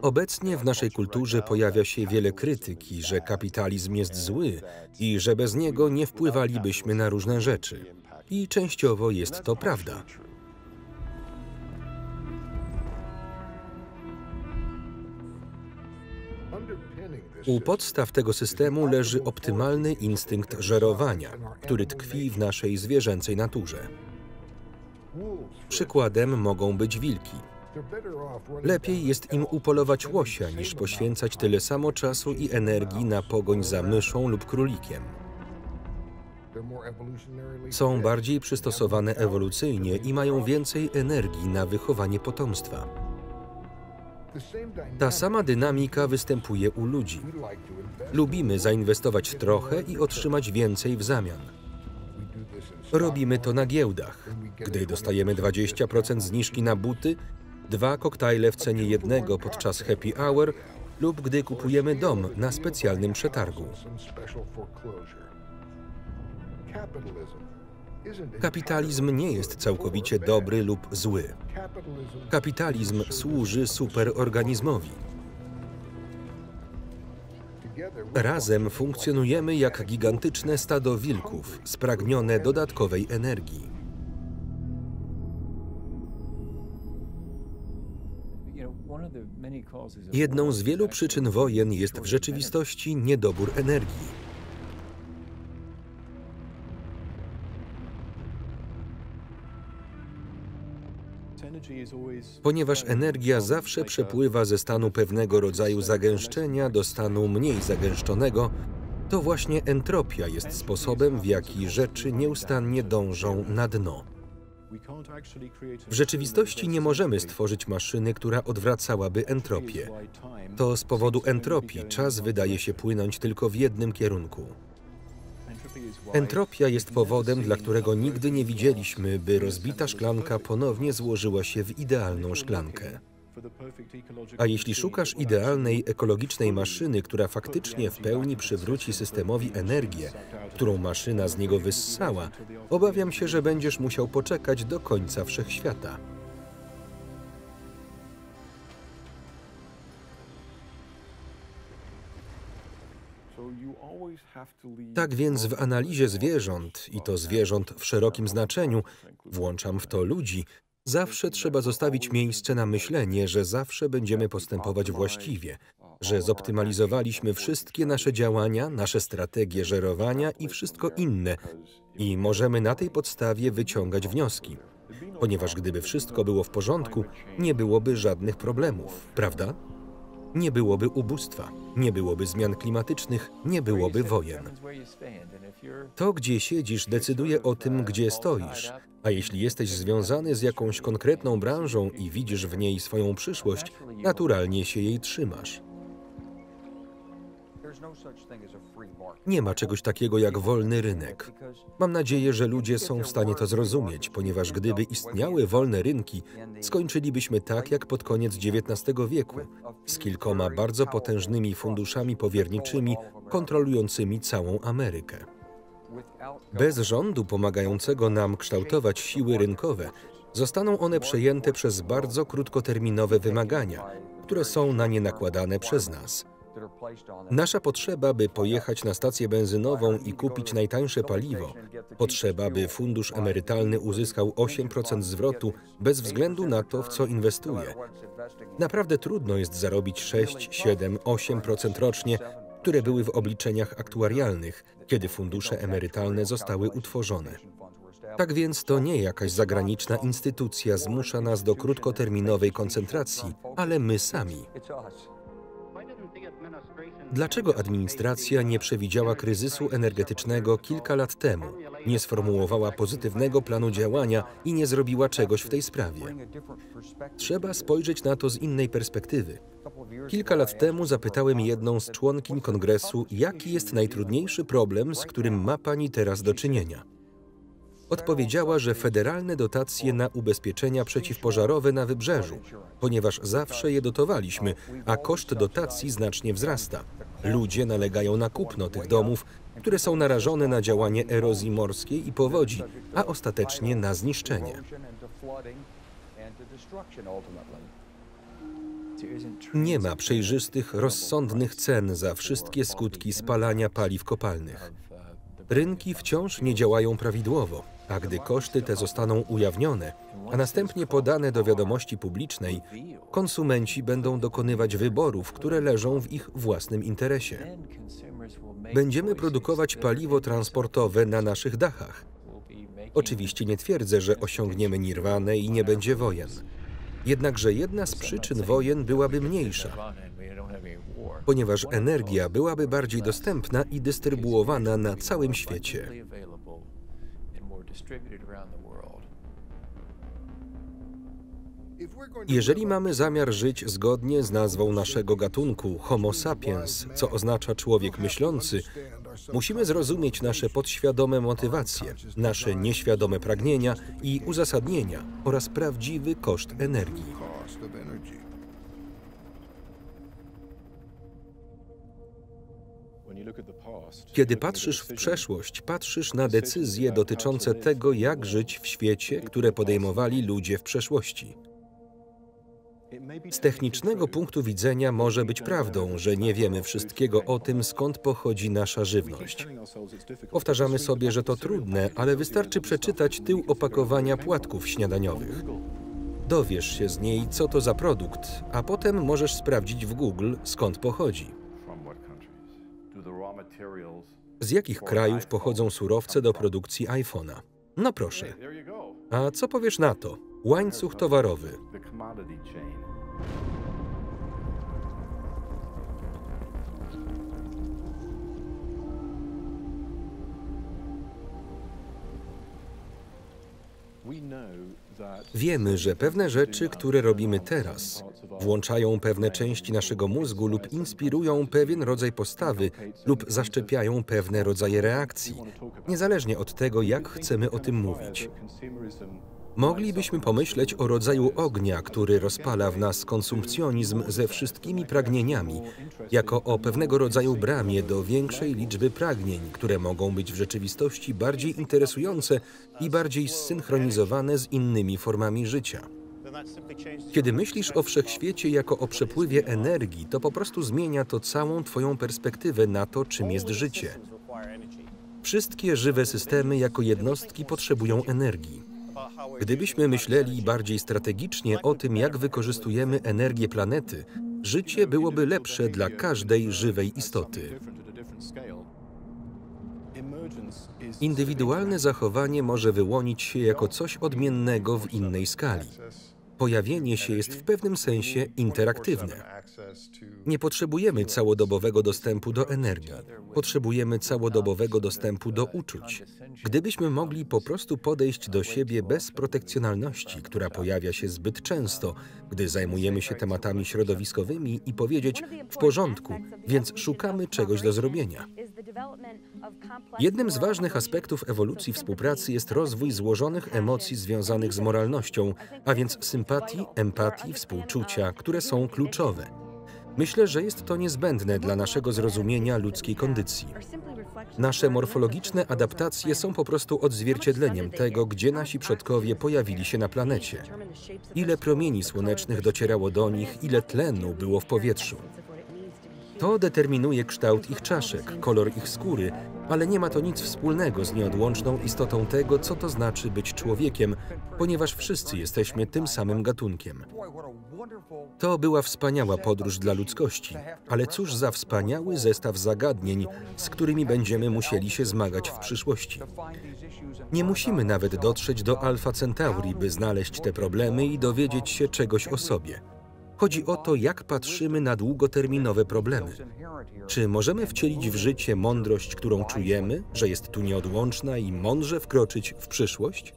Obecnie w naszej kulturze pojawia się wiele krytyki, że kapitalizm jest zły i że bez niego nie wpływalibyśmy na różne rzeczy. I częściowo jest to prawda. U podstaw tego systemu leży optymalny instynkt żerowania, który tkwi w naszej zwierzęcej naturze. Przykładem mogą być wilki. Lepiej jest im upolować łosia, niż poświęcać tyle samo czasu i energii na pogoń za myszą lub królikiem. Są bardziej przystosowane ewolucyjnie i mają więcej energii na wychowanie potomstwa. Ta sama dynamika występuje u ludzi. Lubimy zainwestować trochę i otrzymać więcej w zamian. Robimy to na giełdach. Gdy dostajemy 20% zniżki na buty, 2 koktajle w cenie jednego podczas happy hour lub gdy kupujemy dom na specjalnym przetargu. Kapitalizm nie jest całkowicie dobry lub zły. Kapitalizm służy superorganizmowi. Razem funkcjonujemy jak gigantyczne stado wilków, spragnione dodatkowej energii. Jedną z wielu przyczyn wojen jest w rzeczywistości niedobór energii. Ponieważ energia zawsze przepływa ze stanu pewnego rodzaju zagęszczenia do stanu mniej zagęszczonego, to właśnie entropia jest sposobem, w jaki rzeczy nieustannie dążą na dno. W rzeczywistości nie możemy stworzyć maszyny, która odwracałaby entropię. To z powodu entropii czas wydaje się płynąć tylko w jednym kierunku. Entropia jest powodem, dla którego nigdy nie widzieliśmy, by rozbita szklanka ponownie złożyła się w idealną szklankę. A jeśli szukasz idealnej, ekologicznej maszyny, która faktycznie w pełni przywróci systemowi energię, którą maszyna z niego wyssała, obawiam się, że będziesz musiał poczekać do końca wszechświata. Tak więc w analizie zwierząt, i to zwierząt w szerokim znaczeniu, włączam w to ludzi, zawsze trzeba zostawić miejsce na myślenie, że zawsze będziemy postępować właściwie, że zoptymalizowaliśmy wszystkie nasze działania, nasze strategie żerowania i wszystko inne i możemy na tej podstawie wyciągać wnioski. Ponieważ gdyby wszystko było w porządku, nie byłoby żadnych problemów, prawda? Nie byłoby ubóstwa, nie byłoby zmian klimatycznych, nie byłoby wojen. To, gdzie siedzisz, decyduje o tym, gdzie stoisz. A jeśli jesteś związany z jakąś konkretną branżą i widzisz w niej swoją przyszłość, naturalnie się jej trzymasz. Nie ma czegoś takiego jak wolny rynek. Mam nadzieję, że ludzie są w stanie to zrozumieć, ponieważ gdyby istniały wolne rynki, skończylibyśmy tak jak pod koniec XIX wieku, z kilkoma bardzo potężnymi funduszami powierniczymi kontrolującymi całą Amerykę. Bez rządu pomagającego nam kształtować siły rynkowe, zostaną one przejęte przez bardzo krótkoterminowe wymagania, które są na nie nakładane przez nas. Nasza potrzeba, by pojechać na stację benzynową i kupić najtańsze paliwo, potrzeba, by fundusz emerytalny uzyskał 8% zwrotu bez względu na to, w co inwestuje. Naprawdę trudno jest zarobić 6, 7, 8% rocznie, które były w obliczeniach aktuarialnych, kiedy fundusze emerytalne zostały utworzone. Tak więc to nie jakaś zagraniczna instytucja zmusza nas do krótkoterminowej koncentracji, ale my sami. Dlaczego administracja nie przewidziała kryzysu energetycznego kilka lat temu, nie sformułowała pozytywnego planu działania i nie zrobiła czegoś w tej sprawie? Trzeba spojrzeć na to z innej perspektywy. Kilka lat temu zapytałem jedną z członkiń kongresu, jaki jest najtrudniejszy problem, z którym ma pani teraz do czynienia. Odpowiedziała, że federalne dotacje na ubezpieczenia przeciwpożarowe na wybrzeżu, ponieważ zawsze je dotowaliśmy, a koszt dotacji znacznie wzrasta. Ludzie nalegają na kupno tych domów, które są narażone na działanie erozji morskiej i powodzi, a ostatecznie na zniszczenie. Nie ma przejrzystych, rozsądnych cen za wszystkie skutki spalania paliw kopalnych. Rynki wciąż nie działają prawidłowo, a gdy koszty te zostaną ujawnione, a następnie podane do wiadomości publicznej, konsumenci będą dokonywać wyborów, które leżą w ich własnym interesie. Będziemy produkować paliwo transportowe na naszych dachach. Oczywiście nie twierdzę, że osiągniemy nirwanę i nie będzie wojen. Jednakże jedna z przyczyn wojen byłaby mniejsza, ponieważ energia byłaby bardziej dostępna i dystrybuowana na całym świecie. Jeżeli mamy zamiar żyć zgodnie z nazwą naszego gatunku Homo sapiens, co oznacza człowiek myślący, musimy zrozumieć nasze podświadome motywacje, nasze nieświadome pragnienia i uzasadnienia oraz prawdziwy koszt energii. Kiedy patrzysz w przeszłość, patrzysz na decyzje dotyczące tego, jak żyć w świecie, które podejmowali ludzie w przeszłości. Z technicznego punktu widzenia może być prawdą, że nie wiemy wszystkiego o tym, skąd pochodzi nasza żywność. Powtarzamy sobie, że to trudne, ale wystarczy przeczytać tył opakowania płatków śniadaniowych. Dowiesz się z niej, co to za produkt, a potem możesz sprawdzić w Google, skąd pochodzi. Z jakich krajów pochodzą surowce do produkcji iPhone'a? No proszę. A co powiesz na to? Łańcuch towarowy. Wiemy, że pewne rzeczy, które robimy teraz, włączają pewne części naszego mózgu lub inspirują pewien rodzaj postawy lub zaszczepiają pewne rodzaje reakcji, niezależnie od tego, jak chcemy o tym mówić. Moglibyśmy pomyśleć o rodzaju ognia, który rozpala w nas konsumpcjonizm ze wszystkimi pragnieniami, jako o pewnego rodzaju bramie do większej liczby pragnień, które mogą być w rzeczywistości bardziej interesujące i bardziej zsynchronizowane z innymi formami życia. Kiedy myślisz o wszechświecie jako o przepływie energii, to po prostu zmienia to całą twoją perspektywę na to, czym jest życie. Wszystkie żywe systemy jako jednostki potrzebują energii. Gdybyśmy myśleli bardziej strategicznie o tym, jak wykorzystujemy energię planety, życie byłoby lepsze dla każdej żywej istoty. Indywidualne zachowanie może wyłonić się jako coś odmiennego w innej skali. Pojawienie się jest w pewnym sensie interaktywne. Nie potrzebujemy całodobowego dostępu do energii. Potrzebujemy całodobowego dostępu do uczuć. Gdybyśmy mogli po prostu podejść do siebie bez protekcjonalności, która pojawia się zbyt często, gdy zajmujemy się tematami środowiskowymi i powiedzieć w porządku, więc szukamy czegoś do zrobienia. Jednym z ważnych aspektów ewolucji współpracy jest rozwój złożonych emocji związanych z moralnością, a więc sympatii, empatii, współczucia, które są kluczowe. Myślę, że jest to niezbędne dla naszego zrozumienia ludzkiej kondycji. Nasze morfologiczne adaptacje są po prostu odzwierciedleniem tego, gdzie nasi przodkowie pojawili się na planecie. Ile promieni słonecznych docierało do nich, ile tlenu było w powietrzu. To determinuje kształt ich czaszek, kolor ich skóry, ale nie ma to nic wspólnego z nieodłączną istotą tego, co to znaczy być człowiekiem, ponieważ wszyscy jesteśmy tym samym gatunkiem. To była wspaniała podróż dla ludzkości, ale cóż za wspaniały zestaw zagadnień, z którymi będziemy musieli się zmagać w przyszłości. Nie musimy nawet dotrzeć do Alfa Centauri, by znaleźć te problemy i dowiedzieć się czegoś o sobie. Chodzi o to, jak patrzymy na długoterminowe problemy. Czy możemy wcielić w życie mądrość, którą czujemy, że jest tu nieodłączna i mądrze wkroczyć w przyszłość?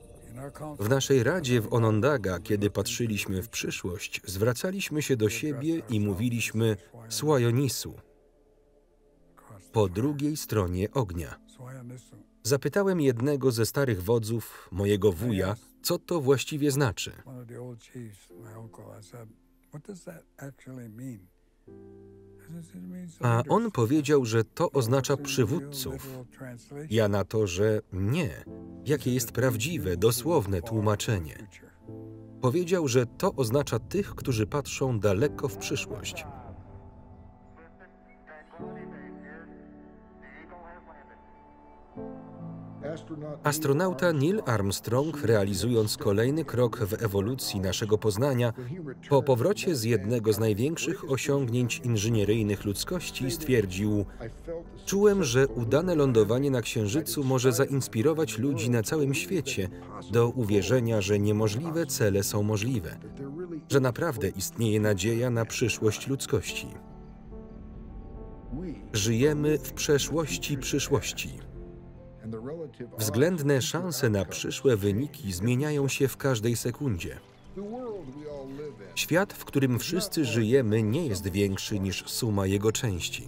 W naszej radzie w Onondaga, kiedy patrzyliśmy w przyszłość, zwracaliśmy się do siebie i mówiliśmy Słajonisu, po drugiej stronie ognia. Zapytałem jednego ze starych wodzów, mojego wuja, co to właściwie znaczy. A on powiedział, że to oznacza przywódców. Ja na to, że nie. Jakie jest prawdziwe, dosłowne tłumaczenie? Powiedział, że to oznacza tych, którzy patrzą daleko w przyszłość. Astronauta Neil Armstrong, realizując kolejny krok w ewolucji naszego poznania, po powrocie z jednego z największych osiągnięć inżynieryjnych ludzkości stwierdził: czułem, że udane lądowanie na Księżycu może zainspirować ludzi na całym świecie do uwierzenia, że niemożliwe cele są możliwe, że naprawdę istnieje nadzieja na przyszłość ludzkości. Żyjemy w przeszłości przyszłości. Względne szanse na przyszłe wyniki zmieniają się w każdej sekundzie. Świat, w którym wszyscy żyjemy, nie jest większy niż suma jego części.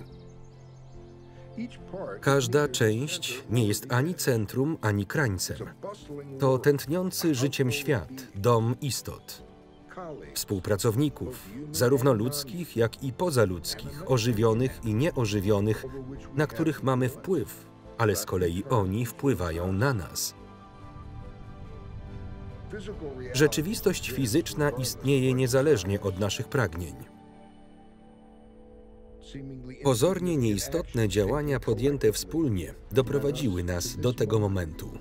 Każda część nie jest ani centrum, ani krańcem. To tętniący życiem świat, dom istot, współpracowników, zarówno ludzkich, jak i pozaludzkich, ożywionych i nieożywionych, na których mamy wpływ, ale z kolei oni wpływają na nas. Rzeczywistość fizyczna istnieje niezależnie od naszych pragnień. Pozornie nieistotne działania podjęte wspólnie doprowadziły nas do tego momentu.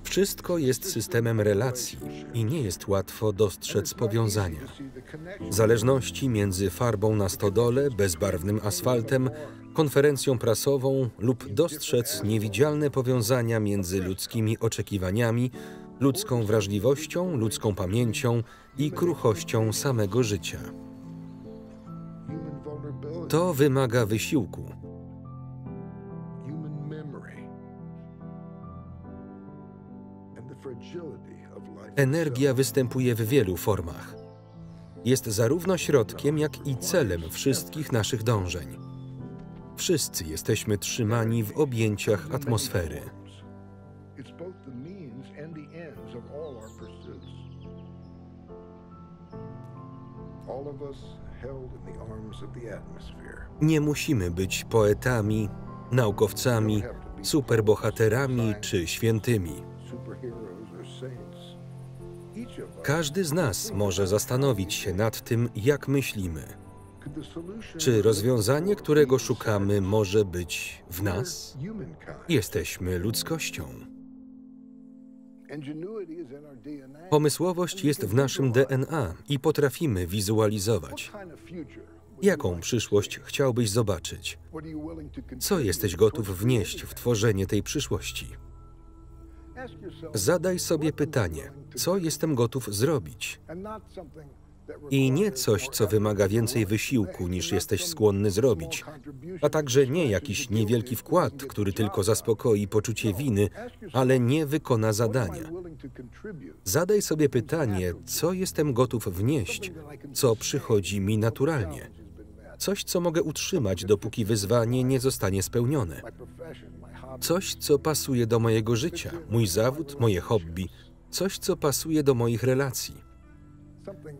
Wszystko jest systemem relacji i nie jest łatwo dostrzec powiązania. Zależności między farbą na stodole, bezbarwnym asfaltem, konferencją prasową lub dostrzec niewidzialne powiązania między ludzkimi oczekiwaniami, ludzką wrażliwością, ludzką pamięcią i kruchością samego życia. To wymaga wysiłku. Energia występuje w wielu formach. Jest zarówno środkiem, jak i celem wszystkich naszych dążeń. Wszyscy jesteśmy trzymani w objęciach atmosfery. Nie musimy być poetami, naukowcami, superbohaterami czy świętymi. Każdy z nas może zastanowić się nad tym, jak myślimy. Czy rozwiązanie, którego szukamy, może być w nas? Jesteśmy ludzkością. Pomysłowość jest w naszym DNA i potrafimy wizualizować. Jaką przyszłość chciałbyś zobaczyć? Co jesteś gotów wnieść w tworzenie tej przyszłości? Zadaj sobie pytanie, co jestem gotów zrobić? I nie coś, co wymaga więcej wysiłku, niż jesteś skłonny zrobić, a także nie jakiś niewielki wkład, który tylko zaspokoi poczucie winy, ale nie wykona zadania. Zadaj sobie pytanie, co jestem gotów wnieść, co przychodzi mi naturalnie. Coś, co mogę utrzymać, dopóki wyzwanie nie zostanie spełnione. Coś, co pasuje do mojego życia, mój zawód, moje hobby, coś, co pasuje do moich relacji.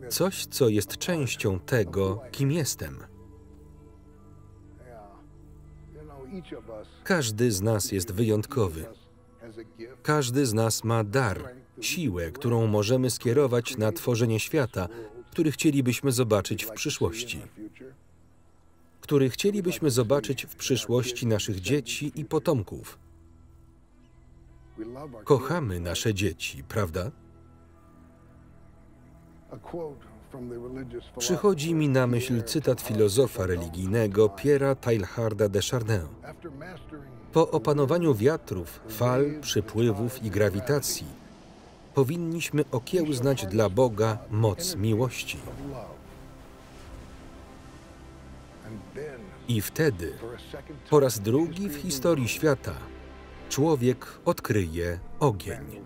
Coś, co jest częścią tego, kim jestem. Każdy z nas jest wyjątkowy. Każdy z nas ma dar, siłę, którą możemy skierować na tworzenie świata, który chcielibyśmy zobaczyć w przyszłości. Który chcielibyśmy zobaczyć w przyszłości naszych dzieci i potomków. Kochamy nasze dzieci, prawda? Przychodzi mi na myśl cytat filozofa religijnego Pierre'a Teilharda de Chardin. Po opanowaniu wiatrów, fal, przypływów i grawitacji powinniśmy okiełznać dla Boga moc miłości. I wtedy, po raz drugi w historii świata, człowiek odkryje ogień.